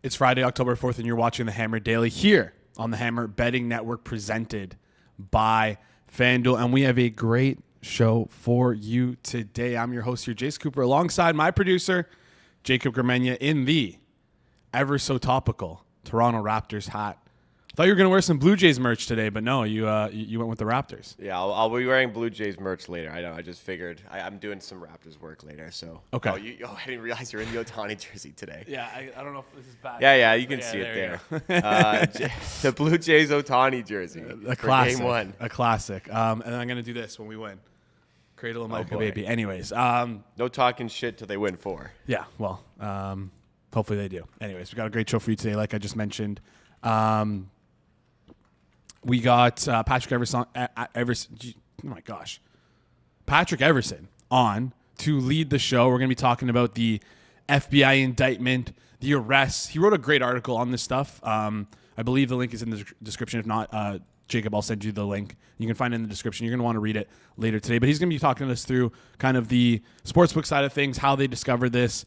It's Friday, October 4th, and you're watching the Hammer Daily here on the Hammer Betting Network presented by FanDuel. And we have a great show for you today. I'm your host here, Jace Cooper, alongside my producer, Jacob Gramegna, in the ever so topical Toronto Raptors hat. Thought you were going to wear some Blue Jays merch today, but no, you went with the Raptors. Yeah, I'll be wearing Blue Jays merch later. I know. I just figured I'm doing some Raptors work later. So okay. I didn't realize you're in the Ohtani jersey today. Yeah, I don't know if this is bad. Yeah, you can see it there. The Blue Jays Ohtani jersey. A classic. Game 1. A classic. And I'm going to do this when we win. Cradle of Micah, baby. Anyways. No talking shit till they win 4. Yeah, well, hopefully they do. Anyways, we got a great show for you today, like I just mentioned. We got Patrick Everson. Oh my gosh, Patrick Everson on to lead the show. We're going to be talking about the FBI indictment, the arrests. He wrote a great article on this stuff. I believe the link is in the description. If not, Jacob, I'll send you the link. You can find it in the description. You're going to want to read it later today. But he's going to be talking us through kind of the sportsbook side of things, how they discovered this,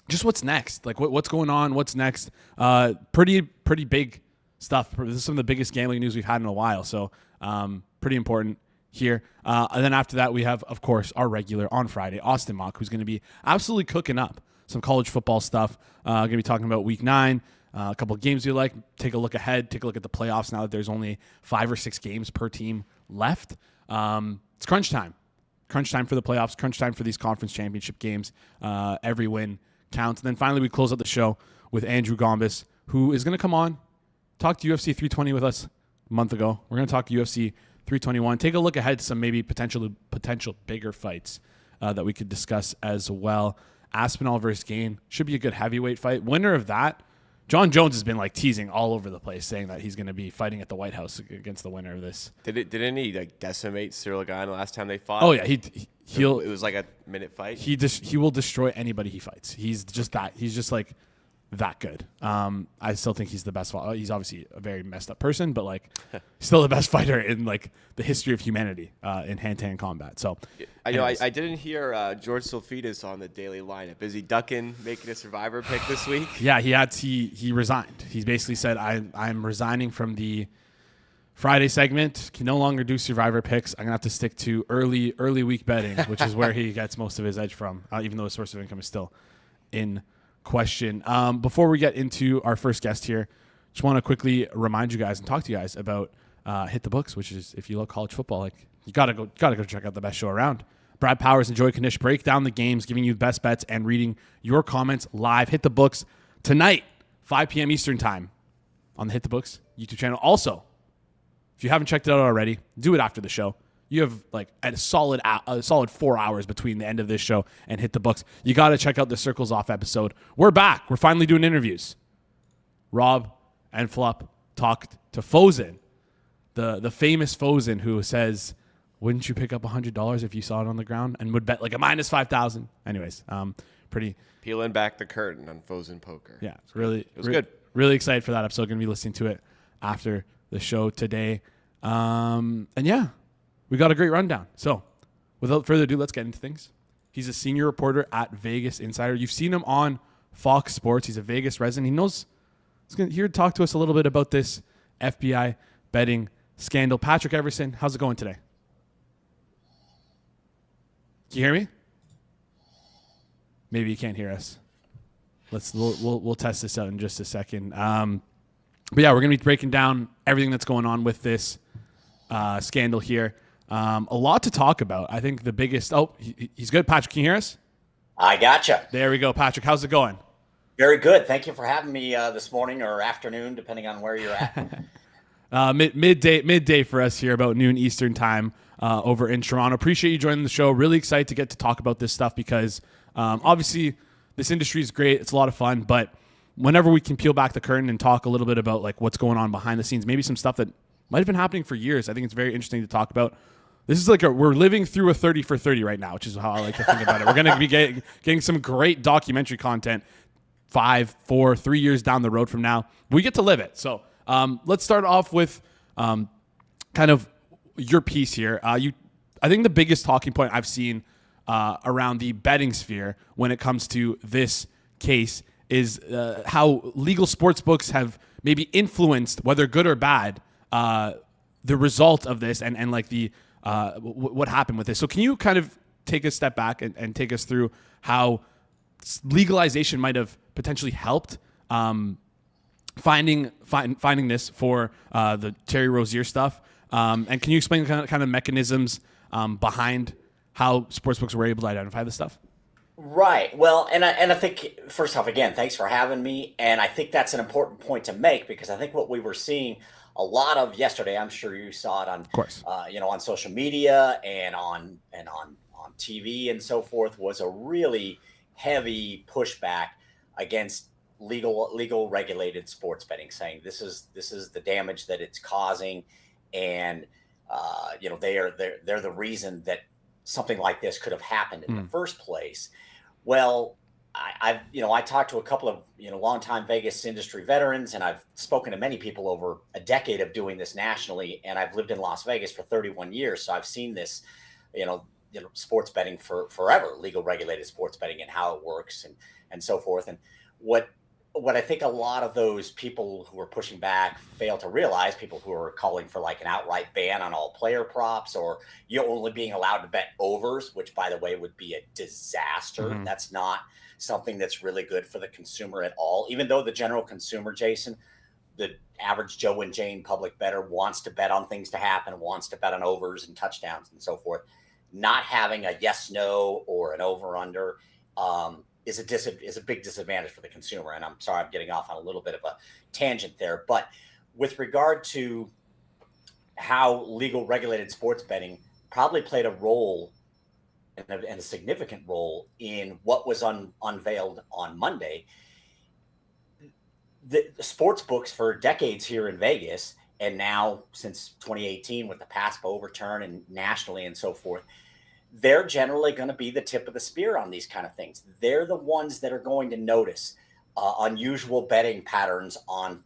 just what's next, like what's going on, what's next. Pretty big stuff. This is some of the biggest gambling news we've had in a while, so pretty important here. And then after that, we have, of course, our regular on Friday, Austin Mock, who's going to be absolutely cooking up some college football stuff. Going to be talking about Week 9, a couple of games we like, take a look ahead, take a look at the playoffs now that there's only 5 or 6 games per team left. It's crunch time. Crunch time for the playoffs, crunch time for these conference championship games. Every win counts. And then finally, we close out the show with Andrew Gombas, who is going to come on, talk to UFC 320 with us a month ago. We're going to talk UFC 321. Take a look ahead to some maybe potential bigger fights that we could discuss as well. Aspinall versus Gain should be a good heavyweight fight. Winner of that, John Jones has been like teasing all over the place, saying that he's going to be fighting at the White House against the winner of this. Didn't he like decimate Cyril Gane last time they fought? Oh yeah, it was like a minute fight. He will destroy anybody he fights. He's just like that good. I still think he's the best. He's obviously a very messed up person, but like still the best fighter in like the history of humanity in hand-to-hand combat. So I didn't hear George Sulfidis on the daily lineup. Is he ducking making a Survivor pick this week? Yeah, he resigned. He basically said I'm resigning from the Friday segment. Can no longer do Survivor picks. I'm gonna have to stick to early week betting, which is where he gets most of his edge from. Even though his source of income is still in question. Before we get into our first guest here, just want to quickly remind you guys and talk to you guys about Hit the Books, which is, if you love college football, like you gotta go check out the best show around. Brad Powers and Joey Knish break down the games, giving you the best bets and reading your comments live. Hit the Books tonight, 5 p.m. Eastern time on the Hit the Books YouTube channel. Also, if you haven't checked it out already, do it after the show. You have like a solid 4 hours between the end of this show and Hit the Books. You got to check out the Circles Off episode. We're back. We're finally doing interviews. Rob and Flup talked to Fozen, the famous Fozen, who says, wouldn't you pick up $100 if you saw it on the ground and would bet like a minus 5,000? Anyways, pretty. Peeling back the curtain on Fozen Poker. Yeah, it was good. Really excited for that episode. Going to be listening to it after the show today. And yeah. We got a great rundown. So, without further ado, let's get into things. He's a senior reporter at Vegas Insider. You've seen him on Fox Sports. He's a Vegas resident. He knows. He's here to talk to us a little bit about this FBI betting scandal. Patrick Everson, how's it going today? Can you hear me? Maybe you can't hear us. We'll test this out in just a second. But yeah, we're gonna be breaking down everything that's going on with this scandal here. A lot to talk about. I think the biggest... Oh, he's good. Patrick, can you hear us? I gotcha. There we go. Patrick, how's it going? Very good. Thank you for having me this morning or afternoon, depending on where you're at. Midday for us here, about noon Eastern time over in Toronto. Appreciate you joining the show. Really excited to get to talk about this stuff because obviously this industry is great. It's a lot of fun, but whenever we can peel back the curtain and talk a little bit about like what's going on behind the scenes, maybe some stuff that might have been happening for years, I think it's very interesting to talk about. This is like we're living through a 30 for 30 right now, which is how I like to think about it. We're going to be getting some great documentary content 5, 4, 3 years down the road from now. We get to live it. So let's start off with kind of your piece here. I think the biggest talking point I've seen around the betting sphere when it comes to this case is how legal sports books have maybe influenced, whether good or bad, the result of this and like the what happened with this. So can you kind of take a step back and take us through how legalization might have potentially helped finding this for the Terry Rozier stuff? And can you explain the kind of mechanisms behind how sportsbooks were able to identify this stuff? Right. Well, and I think first off, again, thanks for having me. And I think that's an important point to make because I think what we were seeing a lot of yesterday, I'm sure you saw it on, of course, on social media and on TV and so forth, was a really heavy pushback against legal regulated sports betting, saying this is the damage that it's causing, and they're the reason that something like this could have happened in the first place. Well, I talked to a couple of longtime Vegas industry veterans, and I've spoken to many people over a decade of doing this nationally, and I've lived in Las Vegas for 31 years, so I've seen this, sports betting for forever, legal regulated sports betting and how it works and so forth. And what I think a lot of those people who are pushing back fail to realize, people who are calling for like an outright ban on all player props, or you're only being allowed to bet overs, which by the way would be a disaster. Mm-hmm. That's not something that's really good for the consumer at all. Even though the general consumer, Jason, the average Joe and Jane public bettor wants to bet on things to happen, wants to bet on overs and touchdowns and so forth. Not having a yes, no, or an over under is a big disadvantage for the consumer. And I'm sorry, I'm getting off on a little bit of a tangent there. But with regard to how legal regulated sports betting probably played a role and a significant role in what was unveiled on Monday, the sports books for decades here in Vegas, and now since 2018 with the PASPA overturn and nationally and so forth, they're generally going to be the tip of the spear on these kind of things. They're the ones that are going to notice unusual betting patterns on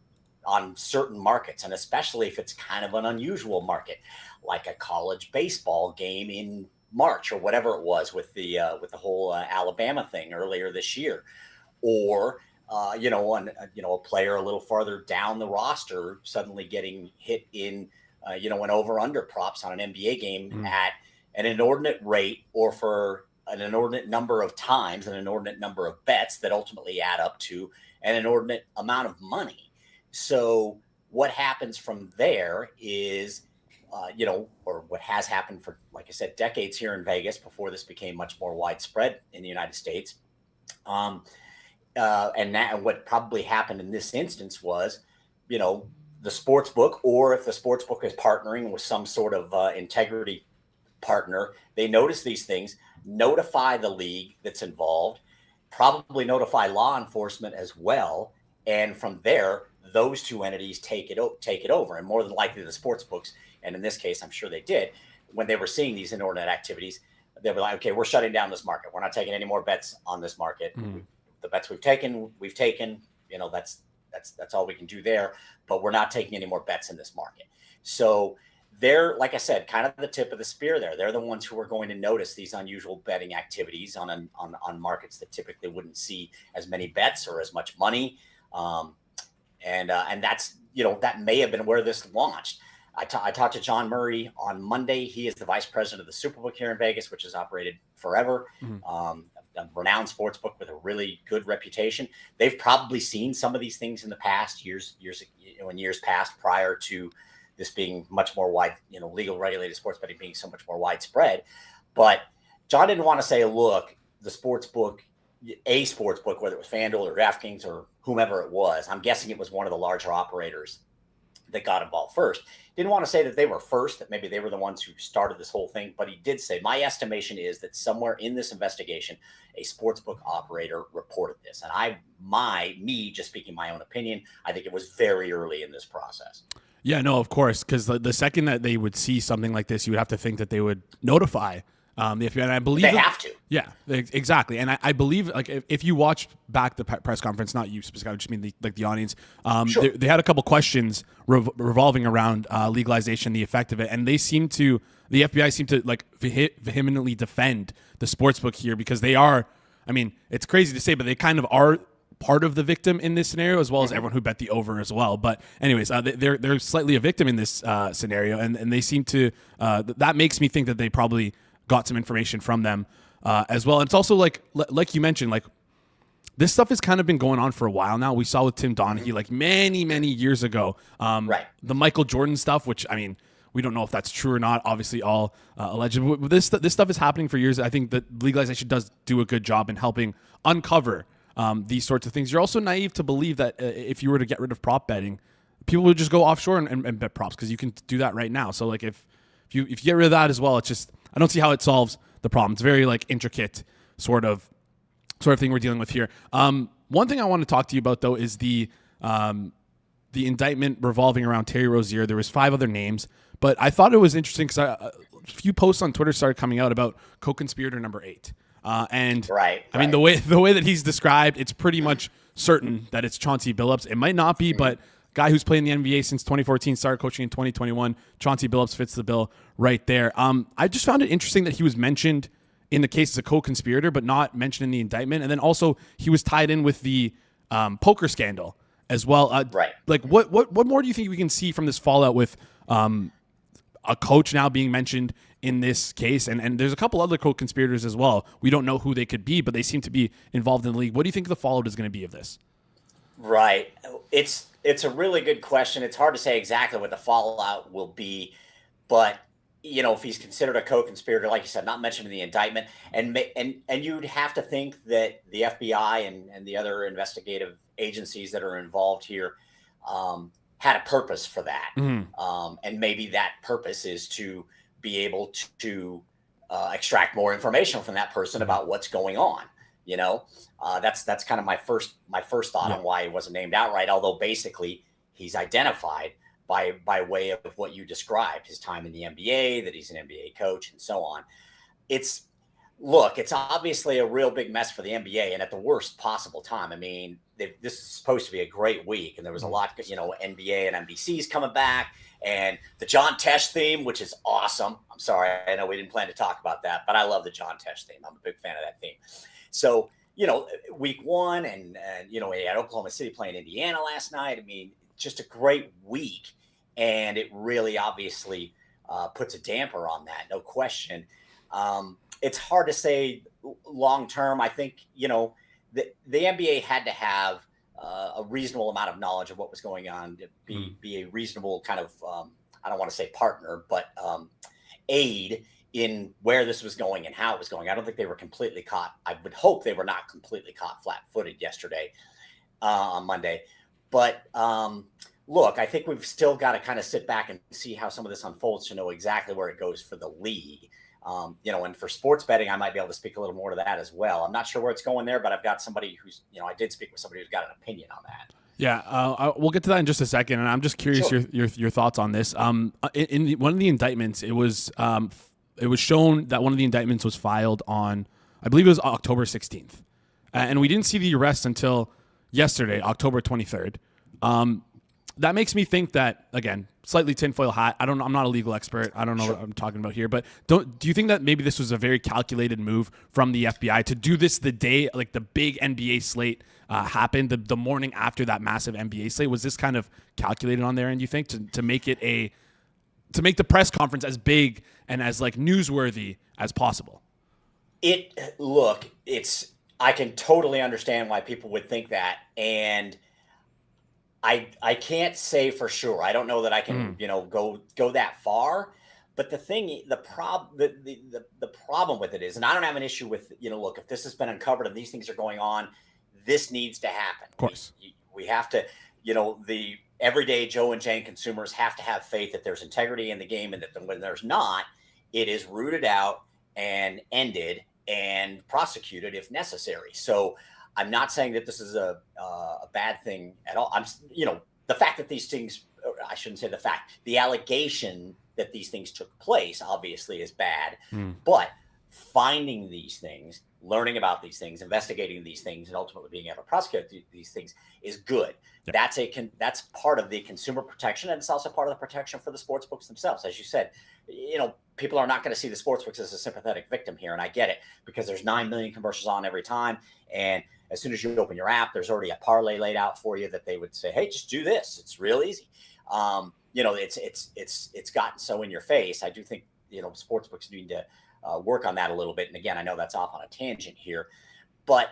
certain markets, and especially if it's kind of an unusual market, like a college baseball game in March or whatever it was with the whole Alabama thing earlier this year, or a player a little farther down the roster suddenly getting hit in an over under props on an NBA game at an inordinate rate, or for an inordinate number of times, an inordinate number of bets that ultimately add up to an inordinate amount of money. So what happens from there is, or what has happened for, like I said, decades here in Vegas before this became much more widespread in the United States. And what probably happened in this instance was, the sports book, or if the sports book is partnering with some sort of integrity partner, they notice these things, notify the league that's involved, probably notify law enforcement as well, and from there those two entities take it over. And more than likely the sports books, and in this case I'm sure they did, when they were seeing these inordinate activities, they were like, okay, we're shutting down this market, we're not taking any more bets on this market. The bets we've taken, that's all we can do there, but we're not taking any more bets in this market. So they're, like I said, kind of the tip of the spear there. They're the ones who are going to notice these unusual betting activities on markets that typically wouldn't see as many bets or as much money. And that's, that may have been where this launched. I talked to John Murray on Monday. He is the vice president of the Superbook here in Vegas, which has operated forever. A renowned sports book with a really good reputation. They've probably seen some of these things in the past years past, prior to this being much more wide, legal regulated sports betting being so much more widespread. But John didn't want to say, look, a sports book, whether it was FanDuel or DraftKings or whomever it was, I'm guessing it was one of the larger operators that got involved first. Didn't want to say that they were first, that maybe they were the ones who started this whole thing, but he did say, my estimation is that somewhere in this investigation, a sportsbook operator reported this. And me just speaking my own opinion, I think it was very early in this process. Yeah, no, of course, because the second that they would see something like this, you would have to think that they would notify the FBI. And I believe they have to. Yeah, exactly. And I believe, like, if you watch back the press conference, not you specifically, I just mean the audience, sure. they had a couple questions revolving around legalization, the effect of it, and the FBI seemed to like vehemently defend the sportsbook here, because they are, I mean, it's crazy to say, but they kind of are part of the victim in this scenario, as well as everyone who bet the over as well. But anyways, they're slightly a victim in this scenario, and they seem to that makes me think that they probably got some information from them as well. And it's also like you mentioned, like this stuff has kind of been going on for a while now. We saw with Tim Donaghy like many years ago, the Michael Jordan stuff, which I mean, we don't know if that's true or not. Obviously, all alleged. But this stuff is happening for years. I think that legalization does do a good job in helping uncover these sorts of things. You're also naive to believe that if you were to get rid of prop betting, people would just go offshore and bet props, because you can do that right now. So like if you get rid of that as well, it's just, I don't see how it solves the problem. It's very like intricate sort of thing we're dealing with here. One thing I want to talk to you about though is the indictment revolving around Terry Rozier. There was 5 other names, but I thought it was interesting because a few posts on Twitter started coming out about co-conspirator number 8. I mean, the way that he's described, it's pretty much certain that it's Chauncey Billups. It might not be, but guy who's played in the NBA since 2014, started coaching in 2021. Chauncey Billups fits the bill right there. I just found it interesting that he was mentioned in the case as a co-conspirator, but not mentioned in the indictment. And then also he was tied in with the poker scandal as well. Like what more do you think we can see from this fallout with a coach now being mentioned in this case? And there's a couple other co-conspirators as well. We don't know who they could be, but they seem to be involved in the league. What do you think the fallout is going to be of this? Right. It's a really good question. It's hard to say exactly what the fallout will be, but you know, if he's considered a co-conspirator, like you said, not mentioned in the indictment, and you'd have to think that the FBI and the other investigative agencies that are involved here had a purpose for that. And maybe that purpose is to be able to extract more information from that person about what's going on. You know, that's kind of my first thought on why he wasn't named outright, although basically he's identified by way of what you described, his time in the NBA, that he's an NBA coach and so on. It's obviously a real big mess for the NBA, and at the worst possible time. I mean, this is supposed to be a great week, and there was a lot, you know, NBA and NBC's coming back, and the John Tesh theme, which is awesome. I'm sorry, I know we didn't plan to talk about that, but I love the John Tesh theme. I'm a big fan of that theme. So, you know, week 1, and you know, we had Oklahoma City playing Indiana last night. I mean, just a great week, and it really obviously puts a damper on that, no question. It's hard to say long term. I think, you know, the NBA had to have a reasonable amount of knowledge of what was going on to be a reasonable kind of, I don't want to say partner, but aid in where this was going and how it was going. I don't think they were completely caught. I would hope they were not completely caught flat-footed yesterday on Monday. But look, I think we've still got to kind of sit back and see how some of this unfolds to know exactly where it goes for the league. You know, and for sports betting, I might be able to speak a little more to that as well. I'm not sure where it's going there, but I've got somebody who's, you know, I did speak with somebody who's got an opinion on that. Yeah, we'll get to that in just a second, and I'm just curious your thoughts on this. In one of the indictments, it was shown that one of the indictments was filed on, I believe it was October 16th, and we didn't see the arrest until yesterday, October 23rd. That makes me think that, again, slightly tinfoil hat. I'm not a legal expert. I don't know what I'm talking about here, but do you think that maybe this was a very calculated move from the FBI to do this the day, like the big NBA slate happened, the morning after that massive NBA slate? Was this kind of calculated on their end, you think, to make it to make the press conference as big and as like newsworthy as possible? I can totally understand why people would think that, and I can't say for sure. I don't know that I can, you know, go that far. But the problem with it is, and I don't have an issue with, you know, look, if this has been uncovered and these things are going on, this needs to happen. Of course, we have to, you know, the everyday Joe and Jane consumers have to have faith that there's integrity in the game, and that when there's not, it is rooted out and ended and prosecuted if necessary. So I'm not saying that this is a bad thing at all. You know, the fact that these things, I shouldn't say the fact, the allegation that these things took place obviously is bad, but finding these things learning about these things, investigating these things, and ultimately being able to prosecute these things is good. Yeah. That's part of the consumer protection, and it's also part of the protection for the sports books themselves. As you said, people are not going to see the sports books as a sympathetic victim here, and I get it, because there's 9 million commercials on every time, and as soon as you open your app, there's already a parlay laid out for you that they would say, hey, just do this. It's real easy. It's gotten so in your face. I do think sports books need to work on that a little bit. And again, I know that's off on a tangent here, but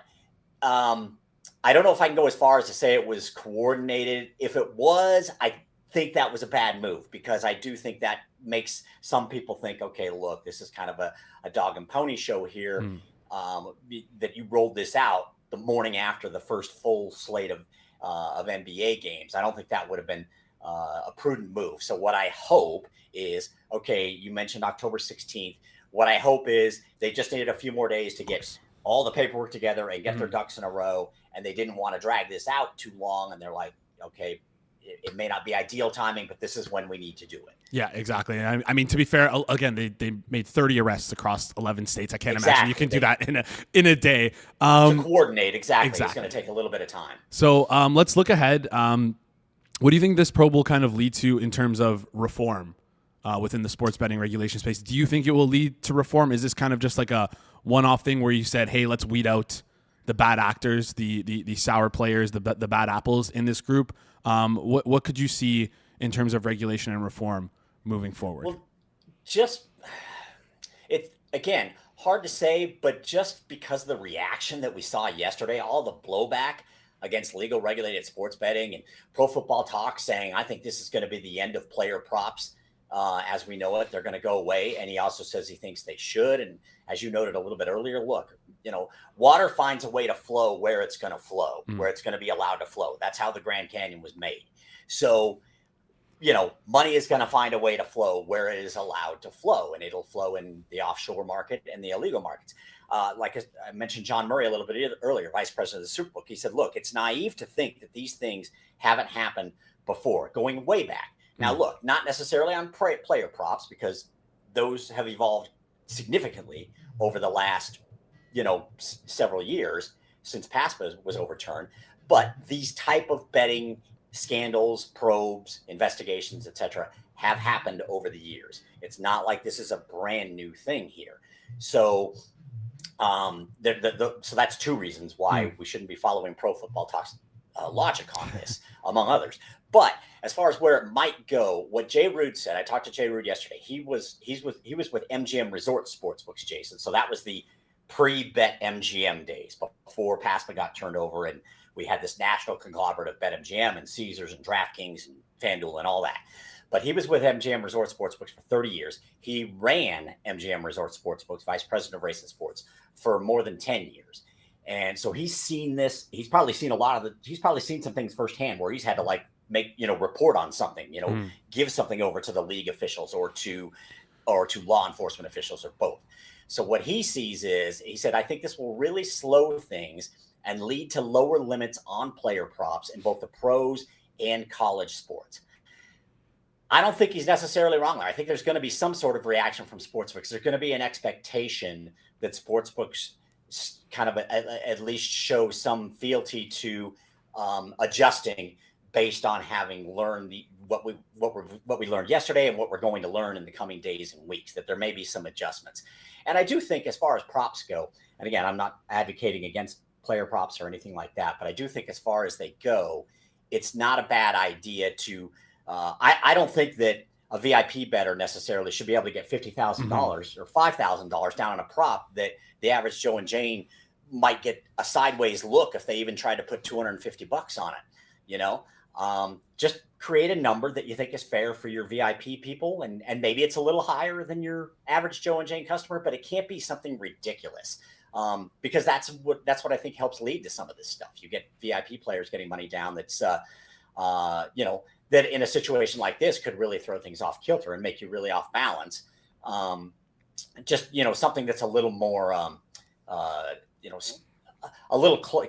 I don't know if I can go as far as to say it was coordinated. If it was, I think that was a bad move, because I do think that makes some people think, okay, look, this is kind of a dog and pony show here, that you rolled this out the morning after the first full slate of NBA games. I don't think that would have been a prudent move. So what I hope is, okay, you mentioned October 16th. What I hope is they just needed a few more days to get all the paperwork together and get their ducks in a row, and they didn't want to drag this out too long. And they're like, okay, it may not be ideal timing, but this is when we need to do it. Yeah, exactly. And I mean, to be fair, again, they made 30 arrests across 11 states. I can't imagine you can do that in a day. To coordinate, exactly. It's going to take a little bit of time. So let's look ahead. What do you think this probe will kind of lead to in terms of reform within the sports betting regulation space? Do you think it will lead to reform? Is this kind of just like a one-off thing where you said, hey, let's weed out the bad actors, the sour players, the bad apples in this group? What could you see in terms of regulation and reform moving forward? Well, it's, again, hard to say, but just because of the reaction that we saw yesterday, all the blowback against legal regulated sports betting, and Pro Football Talk saying, I think this is going to be the end of player props as we know it. They're going to go away. And he also says he thinks they should. And as you noted a little bit earlier, look, water finds a way to flow where it's going to flow, where it's going to be allowed to flow. That's how the Grand Canyon was made. So, money is going to find a way to flow where it is allowed to flow, and it'll flow in the offshore market and the illegal markets. Like I mentioned John Murray a little bit earlier, vice president of the Superbook. He said, look, it's naive to think that these things haven't happened before, going way back. Now, look, not necessarily on player props, because those have evolved significantly over the last, several years since PASPA was overturned. But these type of betting scandals, probes, investigations, etc., have happened over the years. It's not like this is a brand new thing here. So, so that's two reasons why we shouldn't be following Pro Football Talk's logic on this, among others. But as far as where it might go, what Jay Rude said, I talked to Jay Rude yesterday. He was with MGM Resort Sportsbooks, Jason. So that was the pre-Bet MGM days before PASPA got turned over, and we had this national conglomerate of BetMGM and Caesars and DraftKings and FanDuel and all that. But he was with MGM Resort Sportsbooks for 30 years. He ran MGM Resort Sportsbooks, vice president of racing sports, for more than 10 years. And so he's seen this. He's probably seen he's probably seen some things firsthand where he's had to report on something, give something over to the league officials or to law enforcement officials, or both. So what he sees is, he said, I think this will really slow things and lead to lower limits on player props in both the pros and college sports. I don't think he's necessarily wrong there. I think there's going to be some sort of reaction from sportsbooks. There's going to be an expectation that sportsbooks kind of at least show some fealty to adjusting based on having learned what we learned yesterday and what we're going to learn in the coming days and weeks, that there may be some adjustments. And I do think, as far as props go, and again, I'm not advocating against player props or anything like that, but I do think as far as they go, it's not a bad idea to I don't think that a VIP bettor necessarily should be able to get $50,000 or $5,000 down on a prop that the average Joe and Jane might get a sideways look if they even tried to put $250 on it. Just create a number that you think is fair for your VIP people, and maybe it's a little higher than your average Joe and Jane customer, but it can't be something ridiculous. Because that's what I think helps lead to some of this stuff. You get VIP players getting money down that's that in a situation like this could really throw things off kilter and make you really off balance. Something that's a little more,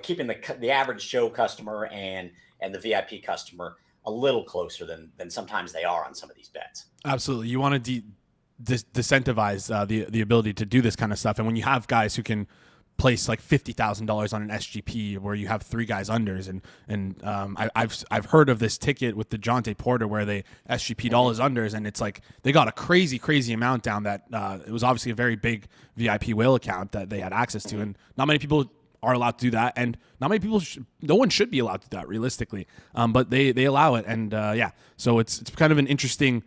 keeping the average Joe customer and the VIP customer a little closer than sometimes they are on some of these bets. Absolutely. You want to disincentivize the ability to do this kind of stuff. And when you have guys who can place like $50,000 on an SGP where you have 3 guys unders, and I've heard of this ticket with the Jonte Porter where they SGP'd all his unders, and it's like they got a crazy amount down that it was obviously a very big VIP whale account that they had access to, and not many people are allowed to do that, and not many people no one should be allowed to do that realistically, but they allow it, and so it's kind of an interesting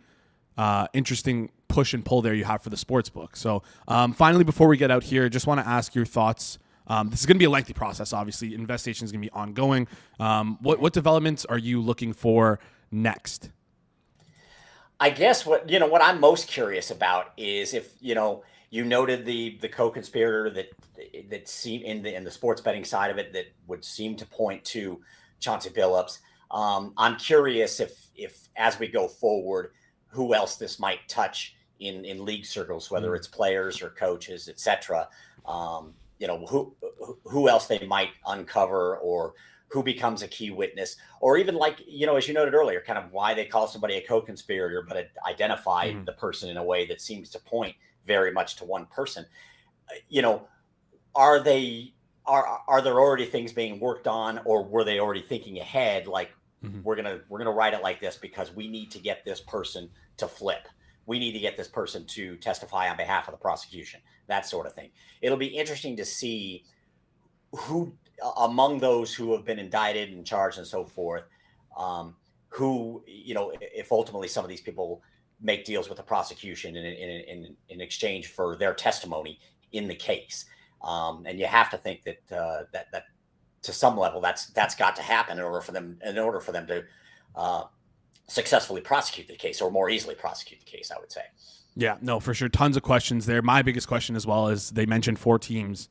push and pull there you have for the sports book. So finally, before we get out here, just want to ask your thoughts. This is going to be a lengthy process. Obviously, investigation is going to be ongoing. What developments are you looking for next? I guess what I'm most curious about is if you noted the co-conspirator that seemed in the sports betting side of it that would seem to point to Chauncey Billups. I'm curious if as we go forward, who else this might touch in league circles, whether it's players or coaches, etc. Who else they might uncover, or who becomes a key witness, or even as you noted earlier, kind of why they call somebody a co-conspirator, but identify the person in a way that seems to point very much to one person. Are there already things being worked on, or were they already thinking ahead? Like we're gonna write it like this because we need to get this person to flip. We need to get this person to testify on behalf of the prosecution, that sort of thing. It'll be interesting to see who among those who have been indicted and charged and so forth, who, if ultimately some of these people make deals with the prosecution in exchange for their testimony in the case. And you have to think that that to some level that's got to happen in order for them to successfully prosecute the case, or more easily prosecute the case, I would say. Yeah, no, for sure. Tons of questions there. My biggest question as well is they mentioned 4 teams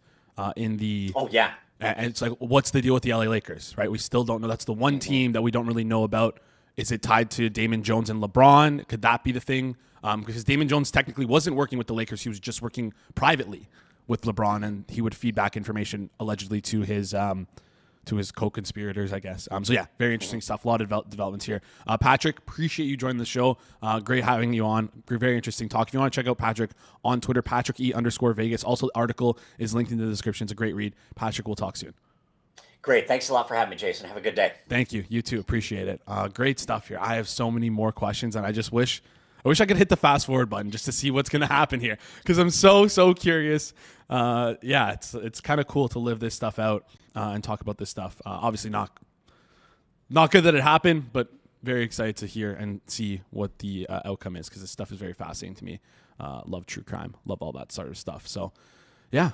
in the... Oh, yeah. And it's like, what's the deal with the LA Lakers, right? We still don't know. That's the one team that we don't really know about. Is it tied to Damon Jones and LeBron? Could that be the thing? Because Damon Jones technically wasn't working with the Lakers. He was just working privately with LeBron, and he would feed back information allegedly to his co-conspirators, I guess. So yeah, very interesting stuff. A lot of developments here. Patrick, appreciate you joining the show. Great having you on. Very interesting talk. If you want to check out Patrick on Twitter, PatrickE_Vegas. Also, the article is linked in the description. It's a great read. Patrick, we'll talk soon. Great. Thanks a lot for having me, Jason. Have a good day. Thank you. You too. Appreciate it. Great stuff here. I have so many more questions, and I wish I could hit the fast forward button just to see what's going to happen here, because I'm so curious. It's kind of cool to live this stuff out and talk about this stuff. Obviously not good that it happened, but very excited to hear and see what the outcome is, because this stuff is very fascinating to me. Love true crime. Love all that sort of stuff. So, yeah.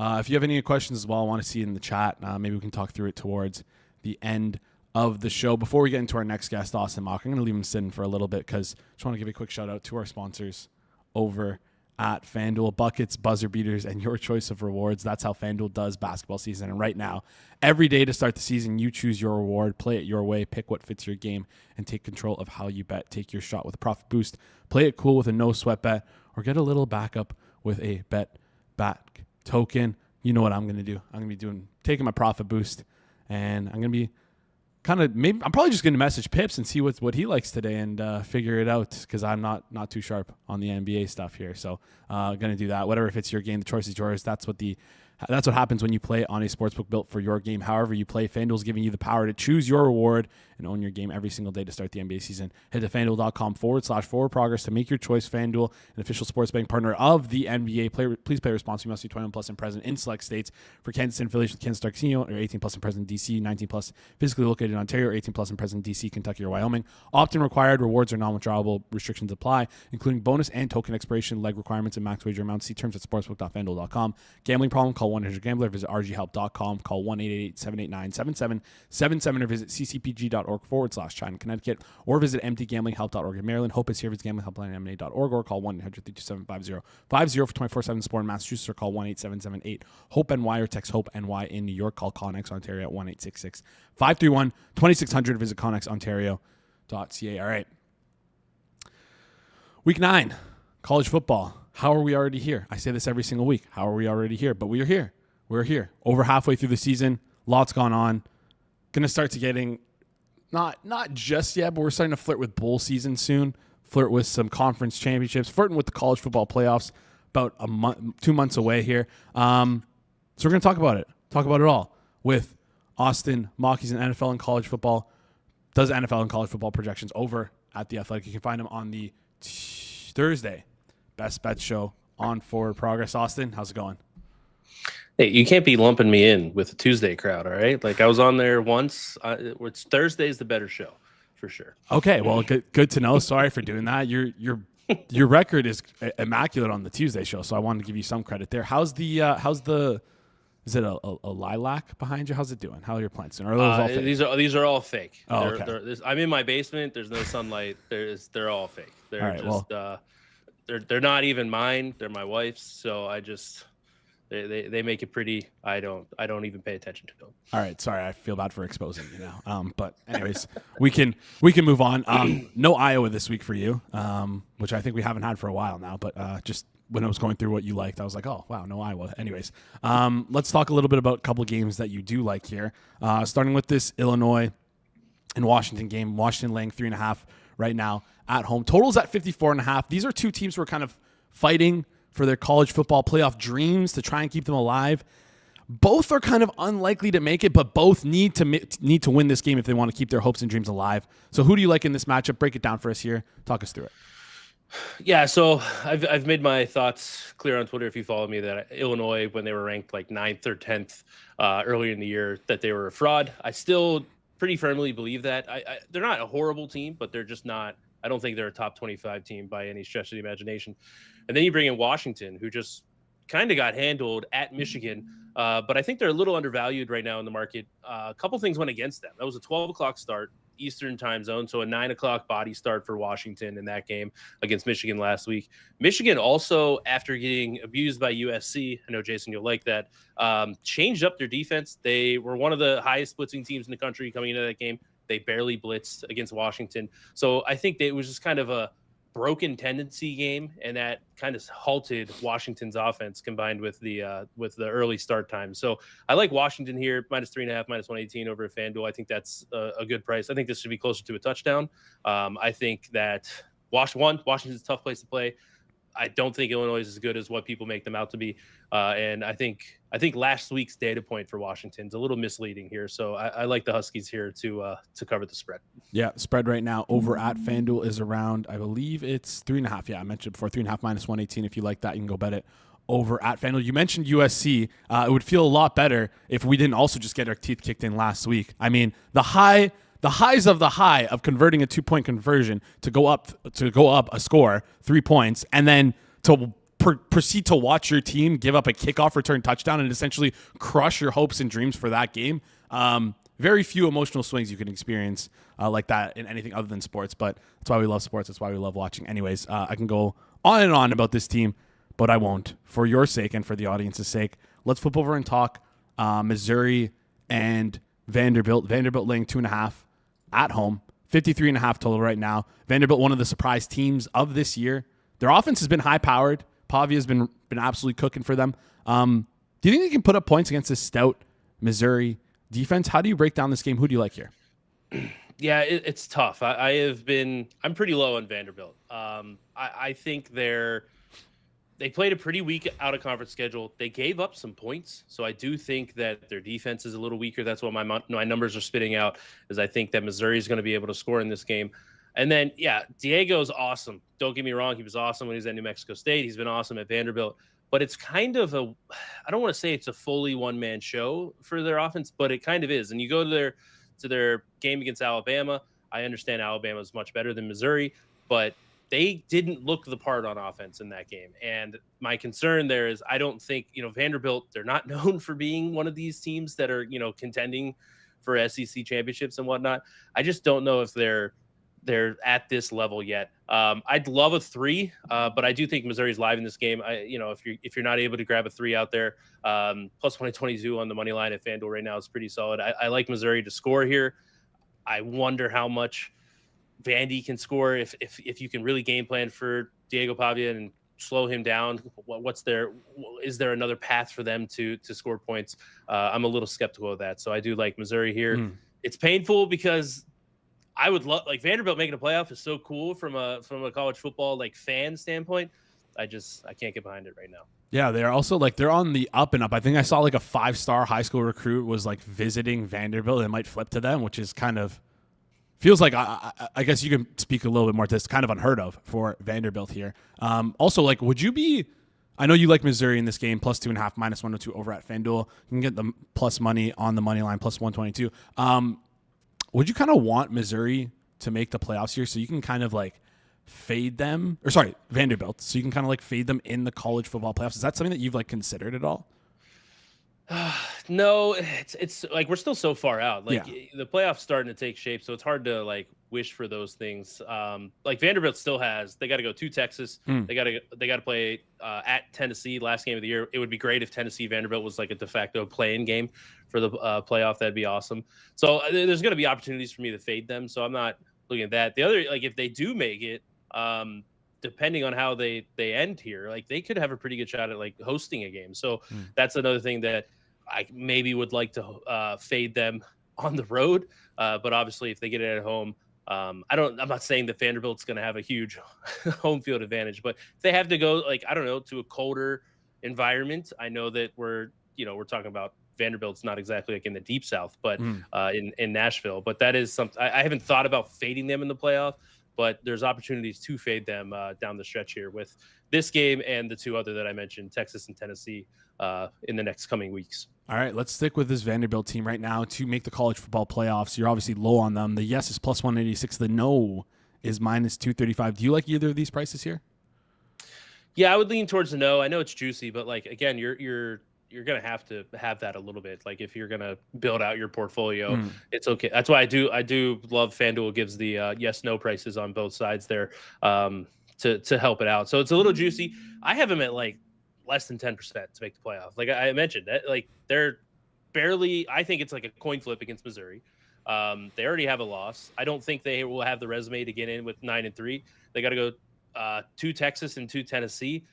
If you have any questions as well, I want to see it in the chat. Maybe we can talk through it towards the end of the show. Before we get into our next guest, Austin Mock, I'm going to leave him sitting for a little bit because I just want to give a quick shout out to our sponsors over at FanDuel. Buckets, buzzer beaters, and your choice of rewards. That's how FanDuel does basketball season. And right now, every day to start the season, you choose your reward, play it your way, pick what fits your game, and take control of how you bet. Take your shot with a profit boost. Play it cool with a no sweat bet, or get a little backup with a bet back token. You know what I'm going to do. I'm going to be taking my profit boost, and I'm going to be I'm probably just going to message Pips and see what he likes today and figure it out, because I'm not too sharp on the NBA stuff here. So going to do that. Whatever fits your game, the choice is yours. That's what happens when you play on a sportsbook built for your game. However you play, FanDuel's giving you the power to choose your reward and own your game every single day to start the NBA season. Head to FanDuel.com/forward progress to make your choice. FanDuel, an official sports betting partner of the NBA. Please play responsibly. You must be 21 plus and present in select states. For Kansas and affiliations with Kansas Star Casino, or 18 plus and present in DC, 19 plus physically located in Ontario, or 18 plus and present in DC, Kentucky, or Wyoming. Opt-in required. Rewards are non-withdrawable. Restrictions apply, including bonus and token expiration, leg requirements, and max wager amounts. See terms at sportsbook.fanduel.com. Gambling problem? Call 1-800-GAMBLER. Visit rghelp.com. Call 1-888-789-7777, or visit ccpg.org/China, Connecticut, or visit mdgamblinghelp.org in Maryland. Hope is here. Visit gamblinghelpline.ma.org, or call 1-800-327-5050 for 24/7 support in Massachusetts, or call 1-877-8-HOPE-NY, or text HOPE-NY in New York. Call Connex Ontario at 1-866-531-2600. Visit connexontario.ca. All right. Week 9, college football. How are we already here? I say this every single week. How are we already here? But we are here. We're here. Over halfway through the season. Lots gone on. Going to start to getting, not just yet, but we're starting to flirt with bowl season soon. Flirt with some conference championships. Flirting with the college football playoffs. About 2 months away here. So we're going to talk about it. Talk about it all with Austin Mock. He's an NFL and college football. Does NFL and college football projections over at The Athletic. You can find him on the Thursday Best Bets show on Forward Progress. Austin, how's it going? Hey, you can't be lumping me in with the Tuesday crowd, all right? Like I was on there once. It's Thursday's the better show, for sure. Okay, well, good to know. Sorry for doing that. Your record is immaculate on the Tuesday show, so I wanted to give you some credit there. How's the is it a lilac behind you? How's it doing? How are your plants doing? Are those all fake? These are all fake. Oh, okay. I'm in my basement. There's no sunlight. They're all fake. They're all right, just they're not even mine. They're my wife's. So I just they make it pretty. I don't even pay attention to them. All right, sorry, I feel bad for exposing you now. But anyways, we can move on. No Iowa this week for you, which I think we haven't had for a while now. But just when I was going through what you liked, I was like, oh wow, no Iowa. Anyways, let's talk a little bit about a couple games that you do like here. Starting with this Illinois and Washington game. Washington laying 3.5 right now at home. Total's at 54.5. These are two teams who are kind of fighting for their college football playoff dreams to try and keep them alive. Both are kind of unlikely to make it, but both need to win this game if they want to keep their hopes and dreams alive. So who do you like in this matchup? Break it down for us here. Talk us through it. Yeah, so I've made my thoughts clear on Twitter if you follow me that Illinois, when they were ranked like 9th or 10th earlier in the year, that they were a fraud. I still pretty firmly believe that. They're not a horrible team, but they're just not. I don't think they're a top 25 team by any stretch of the imagination. And then you bring in Washington, who just kind of got handled at Michigan. But I think they're a little undervalued right now in the market. A couple things went against them. That was a 12 o'clock start, Eastern time zone, so a 9 o'clock body start for Washington in that game against Michigan last week. Michigan also, after getting abused by USC, I know, Jason, you'll like that, changed up their defense. They were one of the highest blitzing teams in the country coming into that game. They barely blitzed against Washington. So I think that it was just kind of a broken tendency game, and that kind of halted Washington's offense combined with the early start time. So I like Washington here, -3.5, -118 over at FanDuel. I think that's a good price. I think this should be closer to a touchdown. I think that Washington's a tough place to play. I don't think Illinois is as good as what people make them out to be. And I think last week's data point for Washington's a little misleading here. So I like the Huskies here to cover the spread. Yeah, spread right now over at FanDuel is around, I believe it's 3.5. Yeah, I mentioned before, 3.5 -118. If you like that, you can go bet it over at FanDuel. You mentioned USC. It would feel a lot better if we didn't also just get our teeth kicked in last week. I mean, the highs of the high of converting a 2-point conversion to go up a score, 3 points, and then to proceed to watch your team give up a kickoff return touchdown and essentially crush your hopes and dreams for that game. Very few emotional swings you can experience like that in anything other than sports, but that's why we love sports. That's why we love watching. Anyways, I can go on and on about this team, but I won't. For your sake and for the audience's sake, let's flip over and talk Missouri and Vanderbilt. Vanderbilt laying 2.5 at home, 53.5 total right now. Vanderbilt, one of the surprise teams of this year. Their offense has been high-powered. Pavia's been absolutely cooking for them. Do you think they can put up points against this stout Missouri defense? How do you break down this game? Who do you like here? Yeah, it's tough. I'm pretty low on Vanderbilt. I think they played a pretty weak out-of-conference schedule. They gave up some points, so I do think that their defense is a little weaker. That's what my numbers are spitting out, is I think that Missouri is going to be able to score in this game. And then, yeah, Diego's awesome. Don't get me wrong. He was awesome when he was at New Mexico State. He's been awesome at Vanderbilt. But it's kind of I don't want to say it's a fully one-man show for their offense, but it kind of is. And you go to their game against Alabama. I understand Alabama is much better than Missouri, but they didn't look the part on offense in that game. And my concern there is I don't think, Vanderbilt, they're not known for being one of these teams that are, contending for SEC championships and whatnot. I just don't know if they're at this level yet. I'd love a 3, but I do think Missouri's live in this game. If you're not able to grab a 3 out there, plus 122 on the money line at FanDuel right now is pretty solid. I like Missouri to score here. I wonder how much Vandy can score if you can really game plan for Diego Pavia and slow him down. Is there another path for them to score points? I'm a little skeptical of that. So I do like Missouri here. It's painful because I would love, Vanderbilt making a playoff is so cool from a college football fan standpoint. I can't get behind it right now. Yeah, they're also like they're on the up and up. I think I saw like a 5-star high school recruit was like visiting Vanderbilt. It might flip to them, which is kind of feels like I guess you can speak a little bit more to this. Kind of unheard of for Vanderbilt here. Also, like, would you be? I know you like Missouri in this game, +2.5, -102 over at FanDuel. You can get the plus money on the money line, +122. Would you kind of want Missouri to make the playoffs here so you can kind of like fade them, or sorry, Vanderbilt, so you can kind of like fade them in the college football playoffs? Is that something that you've like considered at all? No, it's like we're still so far out. Like the playoffs starting to take shape, so it's hard to like wish for those things. Like Vanderbilt still has, they got to go to Texas. They got to play at Tennessee last game of the year. It would be great if Tennessee Vanderbilt was like a de facto play-in game for the playoff. That'd be awesome. So there's going to be opportunities for me to fade them. So I'm not looking at that. The other, like if they do make it, depending on how they end here, like they could have a pretty good shot at like hosting a game. So that's another thing that I maybe would like to fade them on the road. But obviously if they get it at home, I'm not saying that Vanderbilt's going to have a huge home field advantage, but if they have to go like, I don't know, to a colder environment, I know that we're talking about Vanderbilt's not exactly like in the deep South, but in Nashville, but that is something I haven't thought about fading them in the playoff, but there's opportunities to fade them down the stretch here with this game and the two other that I mentioned, Texas and Tennessee, in the next coming weeks. All right, let's stick with this Vanderbilt team right now to make the college football playoffs. You're obviously low on them. The yes is +186. The no is -235. Do you like either of these prices here? Yeah, I would lean towards the no. I know it's juicy, but like again, you're going to have that a little bit. Like if you're going to build out your portfolio, it's okay. That's why I do love FanDuel gives the yes no prices on both sides there to help it out. So it's a little juicy. I have them at like less than 10% to make the playoff. Like I mentioned that, like they're barely, I think it's like a coin flip against Missouri. They already have a loss. I don't think they will have the resume to get in with 9-3. They got to go to Texas and to Tennessee.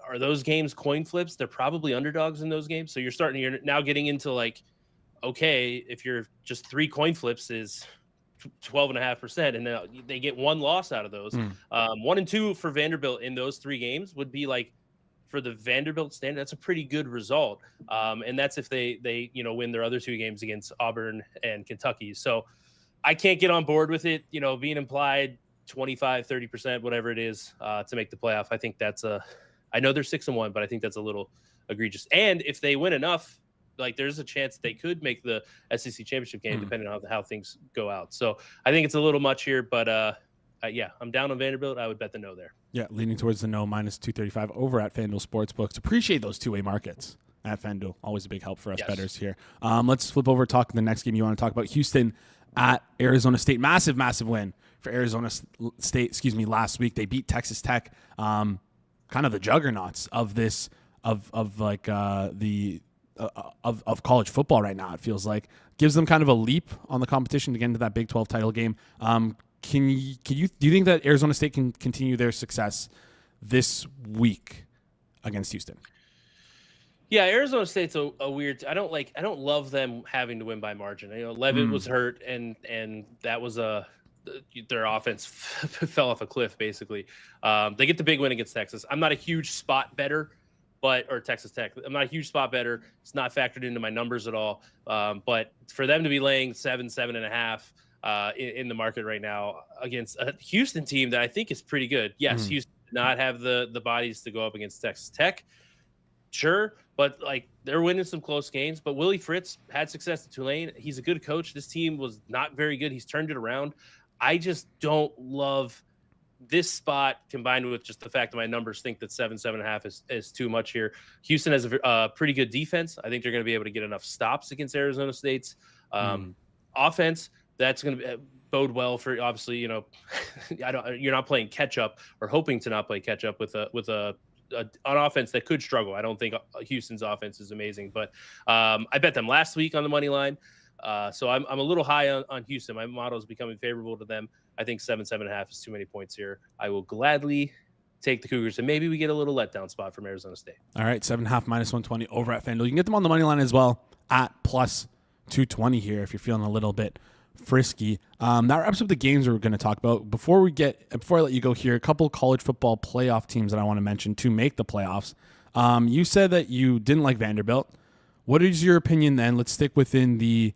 Are those games coin flips? They're probably underdogs in those games. So you're now getting into like, okay, if you're just 3 coin flips is 12.5%, and now they get one loss out of those. 1 and 2 for Vanderbilt in those 3 games would be like, for the Vanderbilt standard, that's a pretty good result. And that's if they win their other 2 games against Auburn and Kentucky. So I can't get on board with it, being implied 25, 30%, whatever it is, to make the playoff. I think I know they're 6-1, but I think that's a little egregious. And if they win enough, like there's a chance they could make the SEC championship game, depending on how things go out. So I think it's a little much here, but yeah, I'm down on Vanderbilt. I would bet the no there. Yeah, leaning towards the no, -235 over at FanDuel Sportsbooks. Appreciate those two-way markets at FanDuel. Always a big help for us bettors here. Let's flip over, talk the next game you want to talk about. Houston at Arizona State. Massive win for Arizona State, last week. They beat Texas Tech, kind of the juggernauts of this, of college football right now, it feels like. Gives them kind of a leap on the competition to get into that Big 12 title game. Do you think that Arizona State can continue their success this week against Houston? Yeah, Arizona State's a weird. I don't love them having to win by margin. Levitt was hurt, and that was their offense fell off a cliff basically. They get the big win against Texas. I'm not a huge spot better, or Texas Tech. I'm not a huge spot better. It's not factored into my numbers at all. But for them to be laying 7.5. In the market right now against a Houston team that I think is pretty good. Yes, Houston did not have the bodies to go up against Texas Tech. Sure, but like they're winning some close games. But Willie Fritz had success at Tulane. He's a good coach. This team was not very good. He's turned it around. I just don't love this spot combined with just the fact that my numbers think that 7.5 is too much here. Houston has a pretty good defense. I think they're going to be able to get enough stops against Arizona State's offense. That's going to bode well for, obviously, you're not playing catch up or hoping to not play catch up with an offense that could struggle. I don't think Houston's offense is amazing, but I bet them last week on the money line. So I'm a little high on Houston. My model is becoming favorable to them. I think 7.5 is too many points here. I will gladly take the Cougars, and maybe we get a little letdown spot from Arizona State. All right, 7.5 -120 over at FanDuel. You can get them on the money line as well at +220 here if you're feeling a little bit frisky. That wraps up the games we're going to talk about. Before I let you go here, a couple college football playoff teams that I want to mention to make the playoffs. You said that you didn't like Vanderbilt. What is your opinion then? Let's stick within the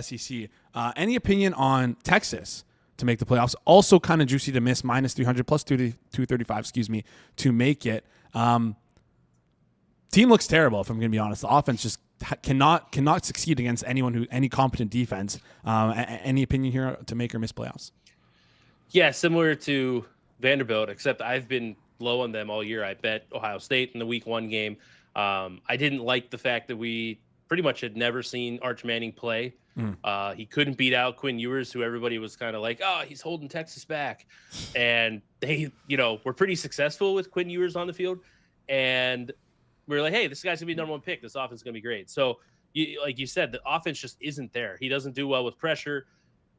SEC. Any opinion on Texas to make the playoffs? Also kind of juicy to miss, -300 plus 235, to make it. Team looks terrible, if I'm going to be honest. The offense just cannot succeed against any competent defense. Any opinion here to make or miss playoffs? Yeah, similar to Vanderbilt, except I've been low on them all year. I bet Ohio State in the week 1 game. I didn't like the fact that we pretty much had never seen Arch Manning play. He couldn't beat out Quinn Ewers, who everybody was kind of like, oh, he's holding Texas back. And they, were pretty successful with Quinn Ewers on the field. And we were like, hey, this guy's going to be number 1 pick. This offense is going to be great. So, like you said, the offense just isn't there. He doesn't do well with pressure.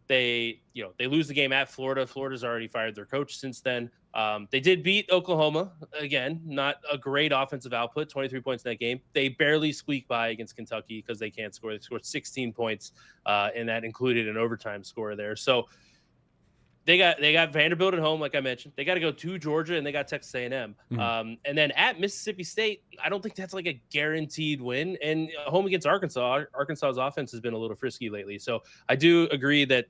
They lose the game at Florida. Florida's already fired their coach since then. They did beat Oklahoma. Again, not a great offensive output, 23 points in that game. They barely squeaked by against Kentucky because they can't score. They scored 16 points, and that included an overtime score there. So they got Vanderbilt at home, like I mentioned. They got to go to Georgia, and they got Texas A&M. And then at Mississippi State, I don't think that's like a guaranteed win. And home against Arkansas, Arkansas's offense has been a little frisky lately. So I do agree that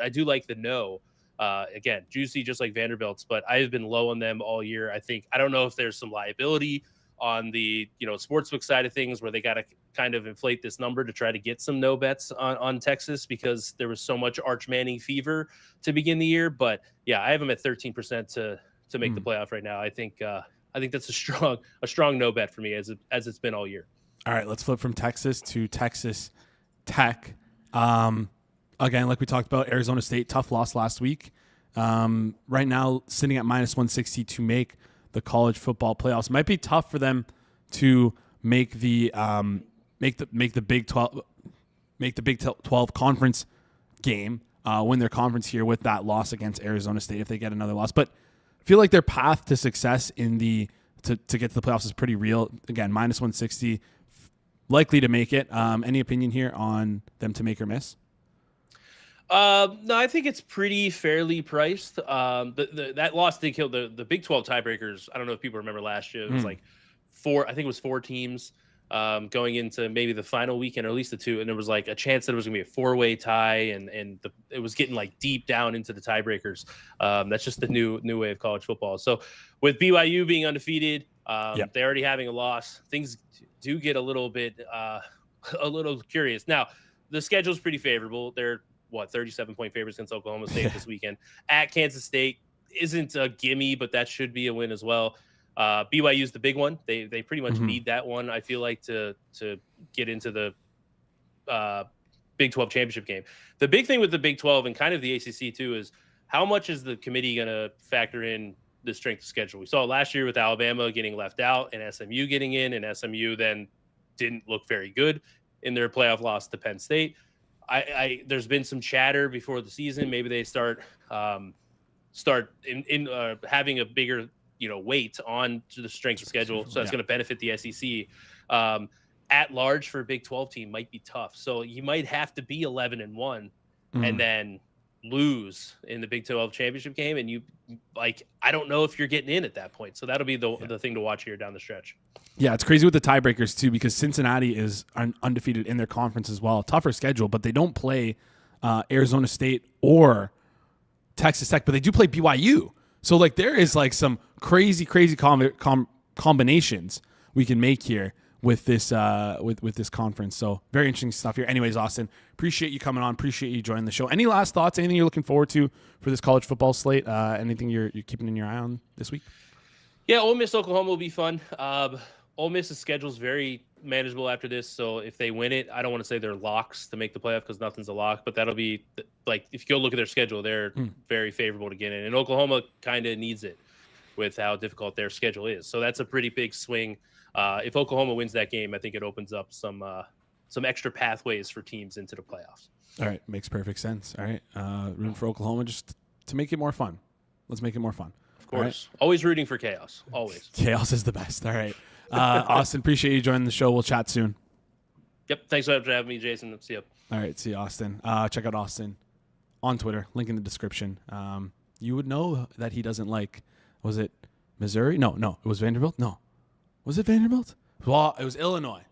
I do like the no. Again, juicy just like Vanderbilt's, but I've been low on them all year. I don't know if there's some liability on the sportsbook side of things where they got to kind of inflate this number to try to get some no bets on Texas because there was so much Arch Manning fever to begin the year. But yeah, I have them at 13% to make the playoff right now. I think that's a strong no bet for me as it's been all year. All right, let's flip from Texas to Texas Tech. Again, like we talked about, Arizona State, tough loss last week. Right now, sitting at -160 to make the college football playoffs. Might be tough for them to make the Big 12 conference game, win their conference here with that loss against Arizona State if they get another loss. But I feel like their path to success to get to the playoffs is pretty real. Again, -160, likely to make it. Any opinion here on them to make or miss? No, I think it's pretty fairly priced. That loss did kill the Big 12 tiebreakers. I don't know if people remember last year. It was like 4 teams going into maybe the final weekend, or at least the 2. And there was like a chance that it was going to be a 4-way tie, and it was getting like deep down into the tiebreakers. That's just the new way of college football. So with BYU being undefeated, they're already having a loss. Things do get a little bit a little curious. Now, the schedule's pretty favorable. They're 37-point favorites against Oklahoma State this weekend. At Kansas State isn't a gimme, but that should be a win as well. BYU's the big one. They pretty much need that one, I feel like, to get into the Big 12 championship game. The big thing with the Big 12 and kind of the ACC too is how much is the committee going to factor in the strength of schedule? We saw it last year with Alabama getting left out and SMU getting in, and SMU then didn't look very good in their playoff loss to Penn State. There's been some chatter before the season. Maybe they start having a bigger weight on to the strength of schedule. So that's going to benefit the SEC. At large for a Big 12 team might be tough. So you might have to be 11-1 and then lose in the Big 12 championship game. And I don't know if you're getting in at that point. So that'll be the thing to watch here down the stretch. Yeah, it's crazy with the tiebreakers too, because Cincinnati is undefeated in their conference as well. Tougher schedule, but they don't play Arizona State or Texas Tech, but they do play BYU. So there is some crazy combinations we can make here with this with this conference. So very interesting stuff here. Anyways, Austin, appreciate you coming on. Appreciate you joining the show. Any last thoughts? Anything you're looking forward to for this college football slate? Anything you're keeping in your eye on this week? Yeah, Ole Miss Oklahoma will be fun. Ole Miss's schedule is very manageable after this, so if they win it, I don't want to say they're locks to make the playoff because nothing's a lock, but that'll be if you go look at their schedule, they're very favorable to get in, and Oklahoma kind of needs it with how difficult their schedule is. So that's a pretty big swing. If Oklahoma wins that game, I think it opens up some extra pathways for teams into the playoffs. All right, makes perfect sense. All right, rooting for Oklahoma just to make it more fun. Let's make it more fun. Of course, always rooting for chaos. Always. Chaos is the best. All right. Austin, appreciate you joining the show. We'll chat soon. Yep. Thanks so much for having me, Jason. See you. All right, see you, Austin. Check out Austin on Twitter. Link in the description. You would know that he doesn't like. Was it Missouri? No, it was Vanderbilt. No, was it Vanderbilt? Well, it was Illinois.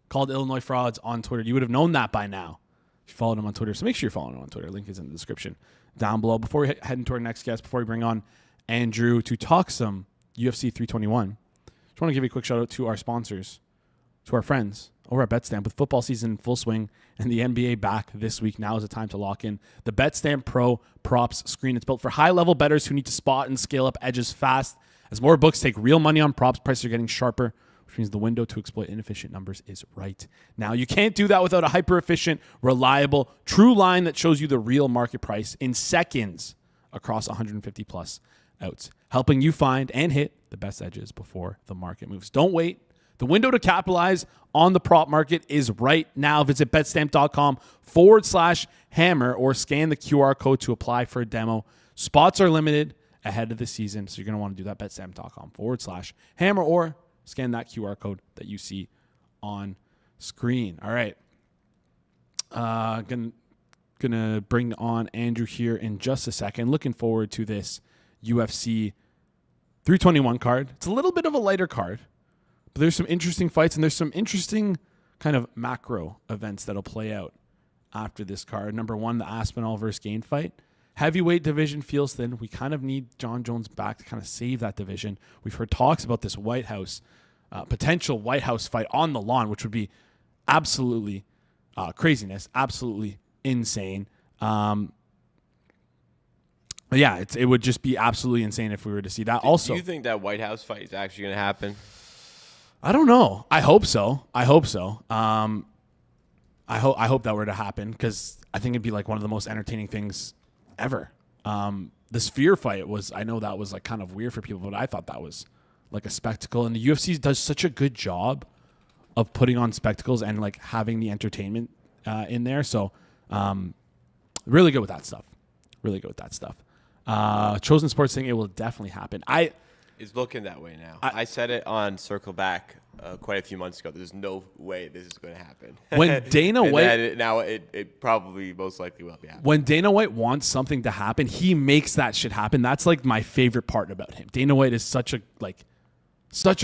Called Illinois Frauds on Twitter. You would have known that by now if you followed him on Twitter. So make sure you're following him on Twitter. Link is in the description down below. Before we head into our next guest, before we bring on Andrew to talk some UFC 321, just want to give you a quick shout out to our sponsors, to our friends over at BetStamp. With football season in full swing and the NBA back this week, now is the time to lock in the BetStamp Pro Props screen. It's built for high-level bettors who need to spot and scale up edges fast. As more books take real money on props, prices are getting sharper, which means the window to exploit inefficient numbers is right now. You can't do that without a hyper-efficient, reliable, true line that shows you the real market price in seconds across 150-plus outs, helping you find and hit the best edges before the market moves. Don't wait. The window to capitalize on the prop market is right now. Visit betstamp.com/hammer or scan the QR code to apply for a demo. Spots are limited ahead of the season, so you're going to want to do that. Betstamp.com/hammer or scan that QR code that you see on screen. All right. Gonna bring on Andrew here in just a second. Looking forward to this UFC 321 card. It's a little bit of a lighter card, but there's some interesting fights and there's some interesting kind of macro events that'll play out after this card. Number one, the Aspinall versus Gain fight. Heavyweight division feels thin. We kind of need John Jones back to kind of save that division. We've heard talks about this White House, potential White House fight on the lawn, which would be absolutely craziness, absolutely insane. But yeah, it would just be absolutely insane if we were to see that. Also, do you think that White House fight is actually going to happen? I don't know. I hope so. I hope that were to happen because I think it'd be like one of the most entertaining things ever. The Sphere fight was, I know that was like kind of weird for people, but I thought that was like a spectacle. And the UFC does such a good job of putting on spectacles and like having the entertainment in there. So really good with that stuff. Chosen Sports saying it will definitely happen. It's looking that way now. I said it on Circle Back quite a few months ago. There's no way this is going to happen. When Dana White, now it probably most likely will be happening. When Dana White wants something to happen, he makes that shit happen. That's like my favorite part about him. Dana White is such a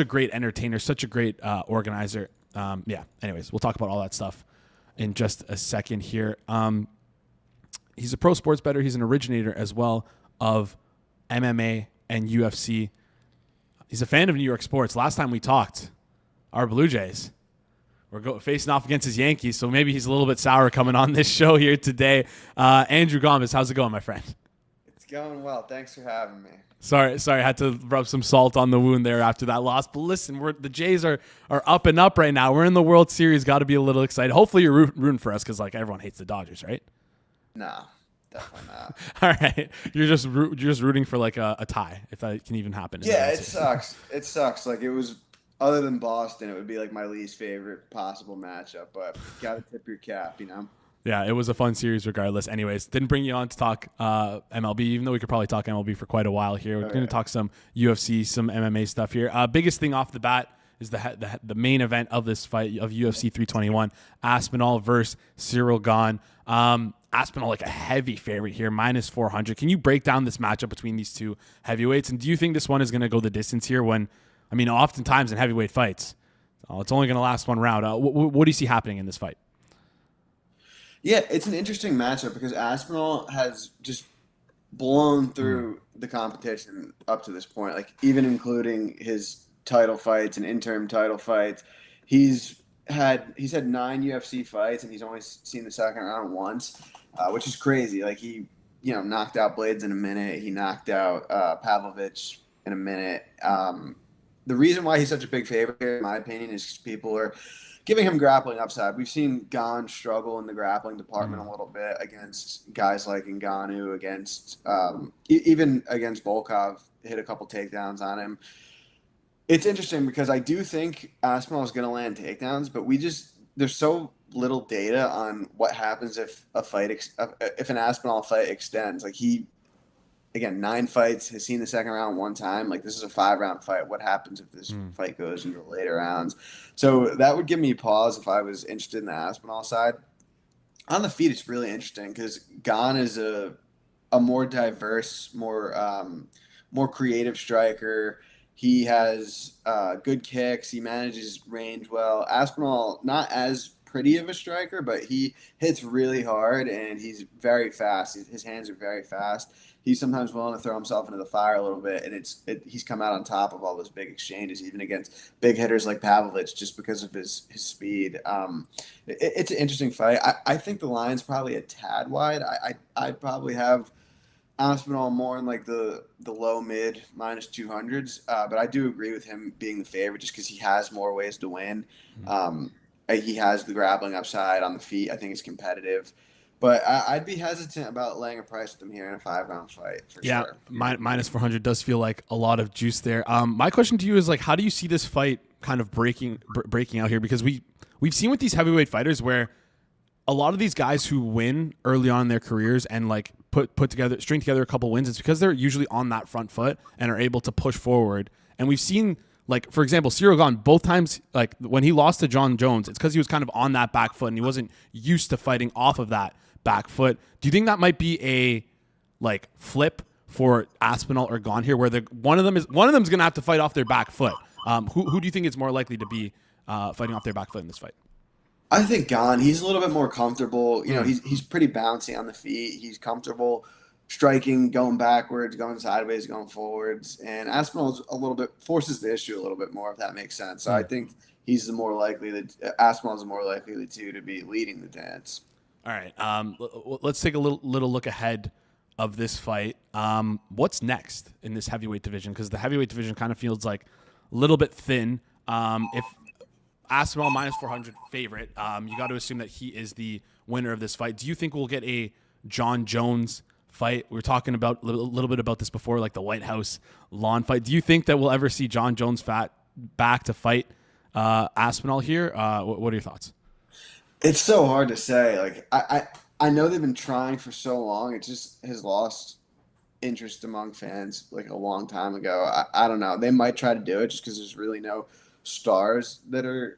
great entertainer, such a great organizer. Yeah. Anyways, we'll talk about all that stuff in just a second here. He's a pro sports bettor. He's an originator as well of MMA and UFC. He's a fan of New York sports. Last time we talked, our Blue Jays were facing off against his Yankees, so maybe he's a little bit sour coming on this show here today. Andrew Gombas, how's it going, my friend? It's going well. Thanks for having me. Sorry, I had to rub some salt on the wound there after that loss. But listen, the Jays are up and up right now. We're in the World Series. Got to be a little excited. Hopefully, you're rooting for us because like everyone hates the Dodgers, right? No, definitely not. All right, you're just rooting for like a tie, if that can even happen. Yeah, it sucks. It sucks. Like it was, other than Boston, it would be like my least favorite possible matchup. But gotta tip your cap, you know. Yeah, it was a fun series regardless. Anyways, didn't bring you on to talk MLB, even though we could probably talk MLB for quite a while here. We're going to talk some UFC, some MMA stuff here. Biggest thing off the bat is the main event of this fight of UFC 321, Aspinall versus Cyril Gane. Aspinall like a heavy favorite here, minus 400. Can you break down this matchup between these two heavyweights? And do you think this one is going to go the distance here when, I mean, oftentimes in heavyweight fights, it's only going to last one round. What do you see happening in this fight? Yeah, it's an interesting matchup because Aspinall has just blown through the competition up to this point, like even including his title fights and interim title fights. He's had 9 UFC fights and he's only seen the second round once, which is crazy. Like he, knocked out Blades in a minute. He knocked out Pavlovich in a minute. The reason why he's such a big favorite here, in my opinion, is because people are giving him grappling upside. We've seen Gane struggle in the grappling department a little bit against guys like Ngannou, even against Volkov, hit a couple takedowns on him. It's interesting because I do think Aspinall is going to land takedowns, but there's so little data on what happens if an Aspinall fight extends. Like again, 9 fights, has seen the second round 1 time. Like, this is a 5-round fight. What happens if this fight goes into the later rounds? So that would give me pause if I was interested in the Aspinall side. On the feet, it's really interesting because Gane is a more diverse, more creative striker. He has good kicks. He manages range well. Aspinall, not as pretty of a striker, but he hits really hard and he's very fast. His hands are very fast. He's sometimes willing to throw himself into the fire a little bit, and he's come out on top of all those big exchanges, even against big hitters like Pavlovich, just because of his speed. It's an interesting fight. I think the line's probably a tad wide. I'd probably have Aspinall more in like the low mid -200s, but I do agree with him being the favorite just because he has more ways to win. He has the grappling upside on the feet. I think it's competitive. But I'd be hesitant about laying a price with them here in a 5-round fight for sure. -400 does feel like a lot of juice there. My question to you is like, how do you see this fight kind of breaking out here? Because we've seen with these heavyweight fighters where a lot of these guys who win early on in their careers and like string together a couple wins, it's because they're usually on that front foot and are able to push forward. And we've seen, like, for example, Cyril Gane, both times, like when he lost to John Jones, it's because he was kind of on that back foot and he wasn't used to fighting off of that back foot. Do you think that might be a like flip for Aspinall or Gane here, where one of them's going to have to fight off their back foot? Who do you think is more likely to be fighting off their back foot in this fight? I think Gane, he's a little bit more comfortable. You know, he's pretty bouncy on the feet. He's comfortable striking, going backwards, going sideways, going forwards. And Aspinall's a little bit forces the issue a little bit more, if that makes sense. So I think he's the more likely that Aspinall's the more likely of the two to be leading the dance. All right. Let's take a little look ahead of this fight. What's next in this heavyweight division? Because the heavyweight division kind of feels like a little bit thin. If Aspinall -400 favorite, you got to assume that he is the winner of this fight. Do you think we'll get a John Jones fight? We were talking about a little bit about this before, like the White House lawn fight. Do you think that we'll ever see John Jones back to fight Aspinall here? What are your thoughts? It's so hard to say. Like I know they've been trying for so long. It just has lost interest among fans like a long time ago. I don't know. They might try to do it just because there's really no stars that are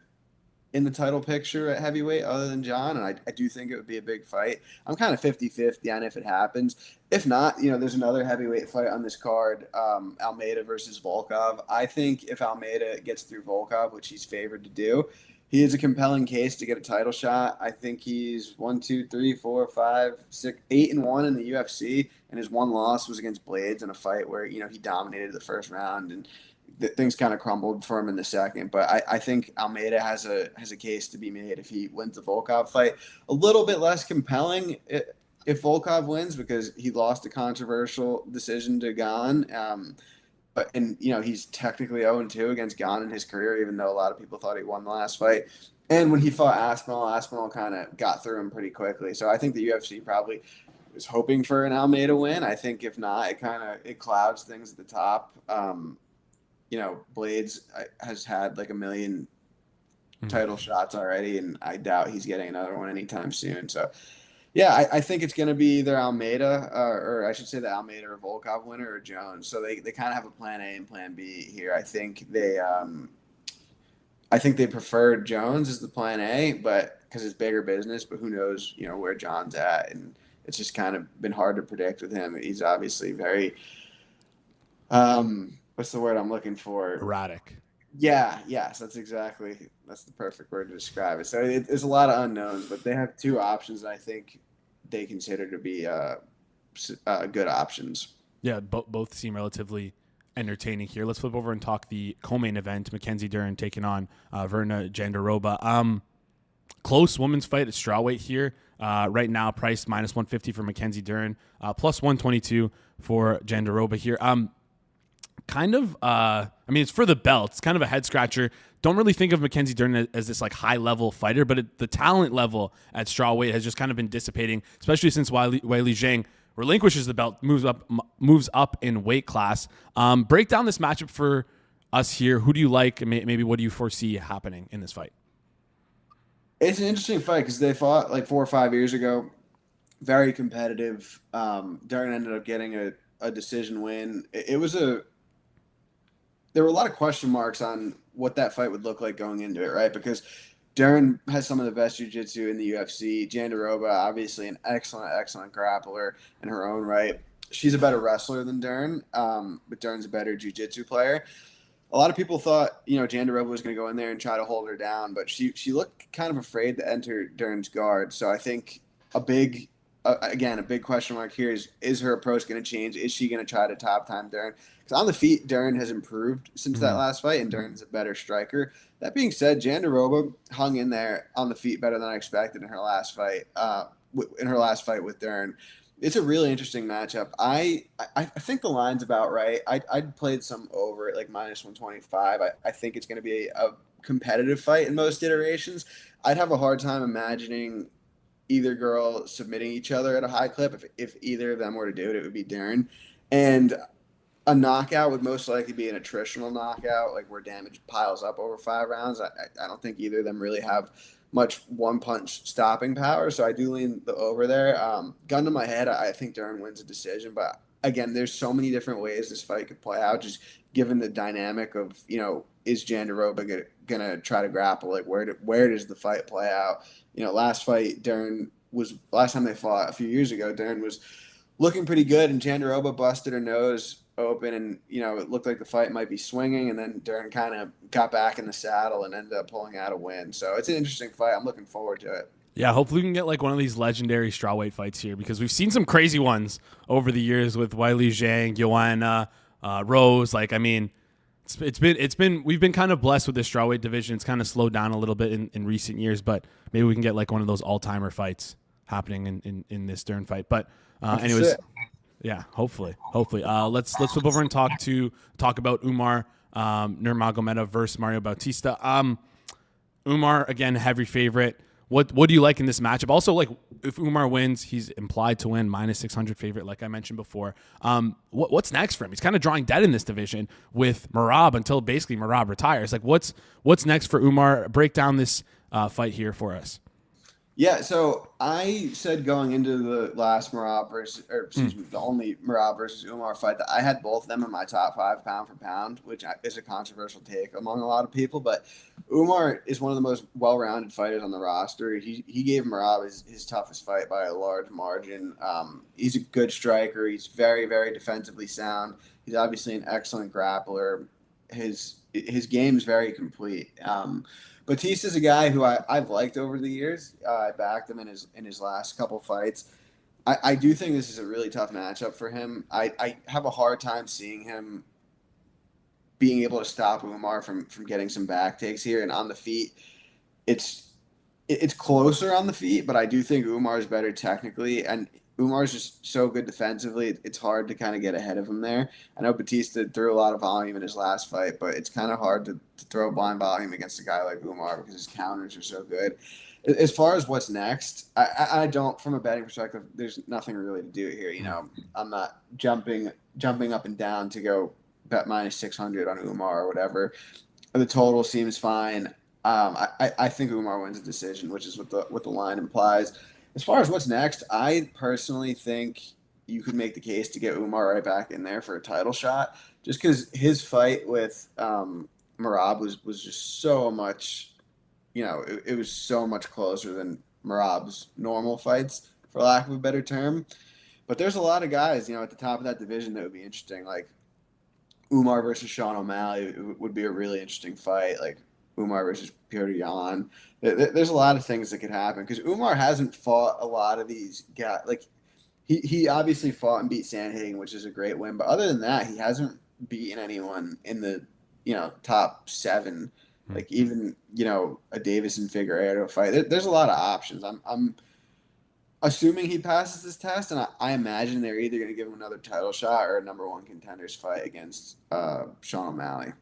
in the title picture at heavyweight other than John, and I do think it would be a big fight. I'm kind of 50-50 on if it happens. If not, you know, there's another heavyweight fight on this card, Almeida versus Volkov. I think if Almeida gets through Volkov, which he's favored to do, he is a compelling case to get a title shot. I think he's 1, 2, 3, 4, 5, 6, 8-1 in the UFC, and his one loss was against Blades in a fight where, you know, he dominated the first round and things kind of crumbled for him in the second. But I think Almeida has a case to be made if he wins the Volkov fight. A little bit less compelling if Volkov wins because he lost a controversial decision to Gane. And you know, he's technically 0-2 against Gane in his career, even though a lot of people thought he won the last fight. And when he fought Aspinall kind of got through him pretty quickly. So I think the UFC probably was hoping for an Almeida win. I think if not, it clouds things at the top. You know, Blades has had like 1 million title shots already, and I doubt he's getting another one anytime soon. So, yeah, I think it's going to be either Almeida, or I should say the Almeida or Volkov winner, or Jones. So they kind of have a plan A and plan B here. I think they preferred Jones as the plan A, but because it's bigger business. But who knows, you know, where John's at, and it's just kind of been hard to predict with him. He's obviously very what's the word I'm looking for? Erratic. Yeah, yes, that's the perfect word to describe it. So there's a lot of unknowns, but they have 2 options that I think they consider to be good options. Yeah, both seem relatively entertaining here. Let's flip over and talk the co-main event. Mackenzie Dern taking on Verna Jandiroba. Close women's fight at strawweight here. Right now, priced -150 for Mackenzie Dern, plus 122 for Jandiroba here. I mean, it's for the belt. It's kind of a head scratcher. Don't really think of Mackenzie Dern as this like high level fighter, but the talent level at strawweight has just kind of been dissipating, especially since Weili Zhang relinquishes the belt, moves up in weight class. Break down this matchup for us here. Who do you like? Maybe what do you foresee happening in this fight? It's an interesting fight because they fought like 4 or 5 years ago. Very competitive. Dern ended up getting a a decision win. There were a lot of question marks on what that fight would look like going into it, right? Because Dern has some of the best jiu-jitsu in the UFC. Jandiroba, obviously an excellent grappler in her own right. She's a better wrestler than Dern, but Dern's a better jiu-jitsu player. A lot of people thought, Jandiroba was going to go in there and try to hold her down, but she looked kind of afraid to enter Dern's guard. So I think a big question mark here is her approach going to change? Is she going to try to top time Dern? Because on the feet, Dern has improved since that last fight, and Dern's a better striker. That being said, Jandiroba hung in there on the feet better than I expected in her last fight. With Dern. It's a really interesting matchup. I think the line's about right. I'd played some over at like -125. I think it's going to be a competitive fight in most iterations. I'd have a hard time imagining either girl submitting each other at a high clip. If either of them were to do it, it would be Dern. And a knockout would most likely be an attritional knockout, like where damage piles up over 5 rounds. I don't think either of them really have much one-punch stopping power, so I do lean the over there. Gun to my head, I think Dern wins a decision, but again, there's so many different ways this fight could play out, just given the dynamic of, is Jandiroba gonna try to grapple? Like, where does the fight play out? Last time they fought a few years ago, Dern was looking pretty good, and Jandiroba busted her nose open, and it looked like the fight might be swinging, and then Dern kind of got back in the saddle and ended up pulling out a win. So it's an interesting fight. I'm looking forward to it. Yeah, hopefully we can get like one of these legendary strawweight fights here, because we've seen some crazy ones over the years with Weili Zhang, Joanna, Rose. Like, I mean, we've been kind of blessed with this strawweight division. It's kind of slowed down a little bit in recent years, but maybe we can get like one of those all-timer fights happening in this Dern fight. But anyways. Yeah, hopefully. Let's flip over and talk about Umar Nurmagomedov versus Mario Bautista. Umar, again, heavy favorite. What do you like in this matchup? Also, like, if Umar wins, he's implied to win, -600 favorite, like I mentioned before. What's next for him? He's kind of drawing dead in this division with Merab until basically Merab retires. Like, what's next for Umar? Break down this fight here for us. Yeah, so I said going into the last the only Merab versus Umar fight, that I had both of them in my top 5 pound for pound, which is a controversial take among a lot of people. But Umar is one of the most well-rounded fighters on the roster. He gave Merab his toughest fight by a large margin. He's a good striker. He's very, very defensively sound. He's obviously an excellent grappler. His game is very complete. Batista's a guy who I've liked over the years. I backed him in his last couple fights. I do think this is a really tough matchup for him. I have a hard time seeing him being able to stop Umar from getting some back takes here. And on the feet, it's closer on the feet, but I do think Umar's better technically. And Umar's just so good defensively. It's hard to kind of get ahead of him there. I know Batista threw a lot of volume in his last fight, but it's kind of hard to throw blind volume against a guy like Umar because his counters are so good. As far as what's next, I don't, from a betting perspective, there's nothing really to do here. I'm not jumping up and down to go bet -600 on Umar or whatever. The total seems fine. I think Umar wins a decision, which is what the line implies. As far as what's next, I personally think you could make the case to get Umar right back in there for a title shot, just because his fight with Merab was just so much, it was so much closer than Merab's normal fights, for lack of a better term. But there's a lot of guys, at the top of that division that would be interesting. Like Umar versus Sean O'Malley would be a really interesting fight. Like Umar versus Petr Yan. There's a lot of things that could happen because Umar hasn't fought a lot of these guys. Like he obviously fought and beat Sandhagen, which is a great win. But other than that, he hasn't beaten anyone in the top 7. Like even a Davis and Figueiredo fight. There's a lot of options. I'm assuming he passes this test, and I imagine they're either going to give him another title shot or a number 1 contenders fight against Sean O'Malley.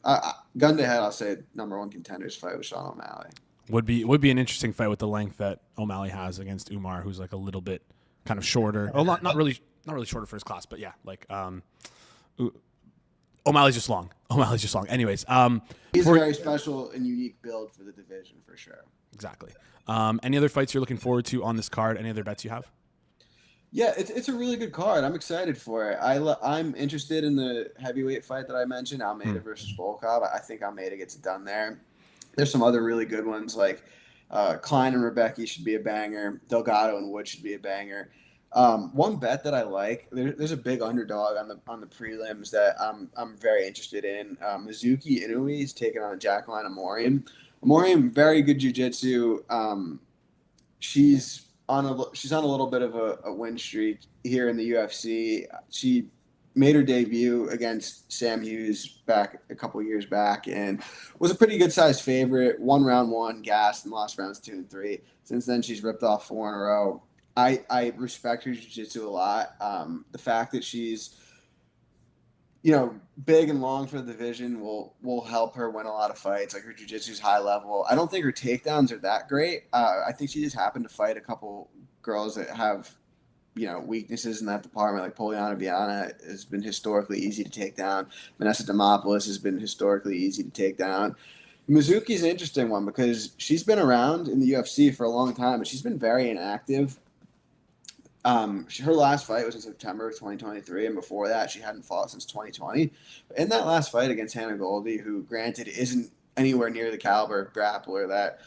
Gun to head, I'll say number 1 contenders fight with Sean O'Malley. Would be an interesting fight with the length that O'Malley has against Umar, who's like a little bit kind of shorter. Well, not really shorter for his class, but yeah, like O'Malley's just long. Anyways, he's a very special and unique build for the division for sure. Exactly. Any other fights you're looking forward to on this card? Any other bets you have? Yeah, it's a really good card. I'm excited for it. I'm interested in the heavyweight fight that I mentioned, Almeida versus Volkov. I think Almeida gets it done there. There's some other really good ones like Klein and Rebecca should be a banger. Delgado and Wood should be a banger. One bet that I like, there's a big underdog on the prelims that I'm very interested in. Mizuki Inoue is taking on Jacqueline Amorian. Amorian, very good jiu-jitsu. She's on a little bit of a win streak here in the UFC. She made her debut against Sam Hughes back a couple years back and was a pretty good sized favorite. Won round 1, gassed, and lost rounds 2 and 3. Since then, she's ripped off 4 in a row. I respect her jiu-jitsu a lot. The fact that she's big and long for the division will help her win a lot of fights. Like, her jiu-jitsu is high level. I don't think her takedowns are that great. I think she just happened to fight a couple girls that have, weaknesses in that department. Like Poliana Viana has been historically easy to take down. Vanessa Demopoulos has been historically easy to take down. Mizuki's an interesting one because she's been around in the UFC for a long time, but she's been very inactive. Her last fight was in September of 2023, and before that, she hadn't fought since 2020. In that last fight against Hannah Goldie, who granted isn't anywhere near the caliber grappler that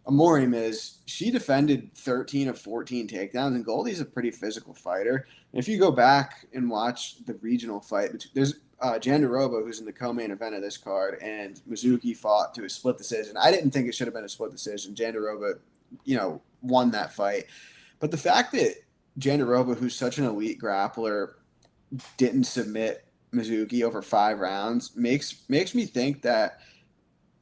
Amorian is, she defended 13 of 14 takedowns, and Goldie's a pretty physical fighter. And if you go back and watch the regional fight, there's Jandiroba, who's in the co-main event of this card, and Mizuki fought to a split decision. I didn't think it should have been a split decision. Jandiroba, won that fight. But the fact that Jandiroba, who's such an elite grappler, didn't submit Mizuki over 5 rounds makes me think that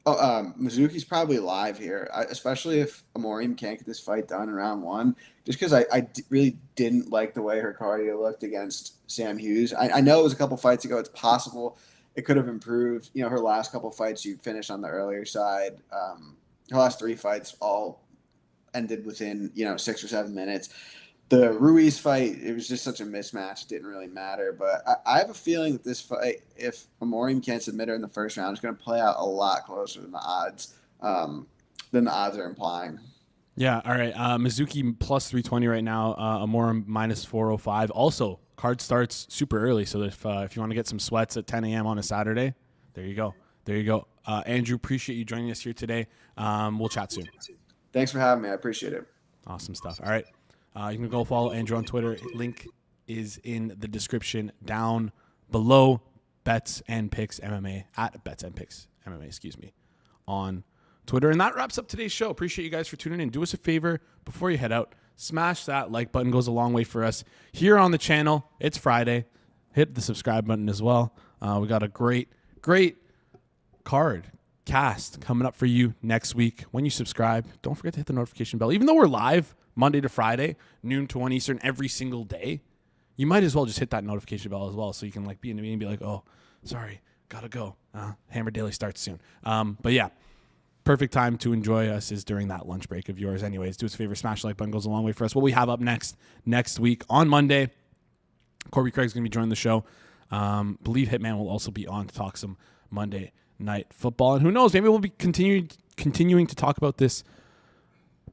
Mizuki's probably live here, especially if Amorian can't get this fight done in round 1. Just because I really didn't like the way her cardio looked against Sam Hughes. I know it was a couple fights ago. It's possible it could have improved. Her last couple fights, she finished on the earlier side. Her last 3 fights all ended within 6 or 7 minutes. The Ruiz fight, it was just such a mismatch. It didn't really matter. But I have a feeling that this fight, if Amorian can't submit her in the first round, it's going to play out a lot closer than the odds are implying. Yeah, all right. Mizuki plus 320 right now. Amorian minus 405. Also, card starts super early. So if you want to get some sweats at 10 a.m. on a Saturday, there you go. Andrew, appreciate you joining us here today. We'll chat soon. Thanks for having me. I appreciate it. Awesome stuff. All right. You can go follow Andrew on Twitter. Link is in the description down below. Bets and Picks MMA at Bets and Picks MMA, on Twitter. And that wraps up today's show. Appreciate you guys for tuning in. Do us a favor before you head out. Smash that like button. Goes a long way for us here on the channel. It's Friday. Hit the subscribe button as well. We got a great card cast coming up for you next week. When you subscribe, don't forget to hit the notification bell. Even though we're live Monday to Friday, noon to 1 Eastern every single day, you might as well just hit that notification bell as well, so you can be in the meeting and be like, oh, sorry, gotta go. Hammer Daily starts soon. But yeah, perfect time to enjoy us is during that lunch break of yours. Anyways, do us a favor, smash the like button. Goes a long way for us. What we have up next week on Monday, Corby Craig's gonna be joining the show. Believe Hitman will also be on to talk some Monday Night Football, and who knows, maybe we'll be continuing to talk about this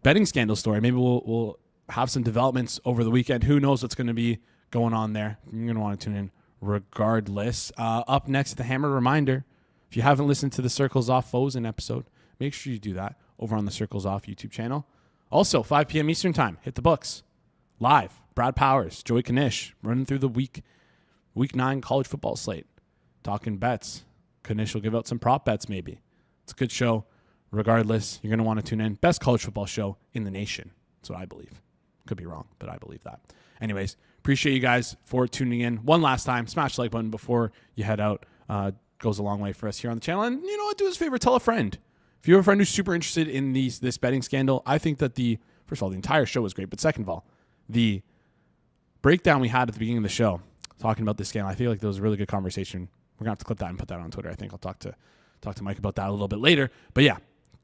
betting scandal story. Maybe we'll have some developments over the weekend. Who knows what's going to be going on there? You're going to want to tune in regardless. Up next, the Hammer reminder. If you haven't listened to the Circles Off Fozen episode, make sure you do that over on the Circles Off YouTube channel. Also, 5 p.m. Eastern time, hit the books. Live, Brad Powers, Joey Kanish, running through the week 9 college football slate. Talking bets. Kanish will give out some prop bets maybe. It's a good show. Regardless, you're going to want to tune in. Best college football show in the nation. That's what I believe. Could be wrong, but I believe that. Anyways, appreciate you guys for tuning in. One last time, smash the like button before you head out. Goes a long way for us here on the channel. And you know what? Do us a favor. Tell a friend. If you have a friend who's super interested in this betting scandal, I think that first of all, the entire show was great. But second of all, the breakdown we had at the beginning of the show talking about this scandal, I feel like there was a really good conversation. We're going to have to clip that and put that on Twitter. I think I'll talk to Mike about that a little bit later. But yeah,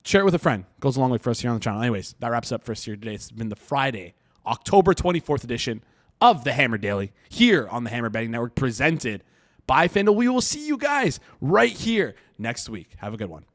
share it with a friend. Goes a long way for us here on the channel. Anyways, that wraps up for us here today. It's been the Friday, October 24th edition of the Hammer Daily here on the Hammer Betting Network, presented by FanDuel. We will see you guys right here next week. Have a good one.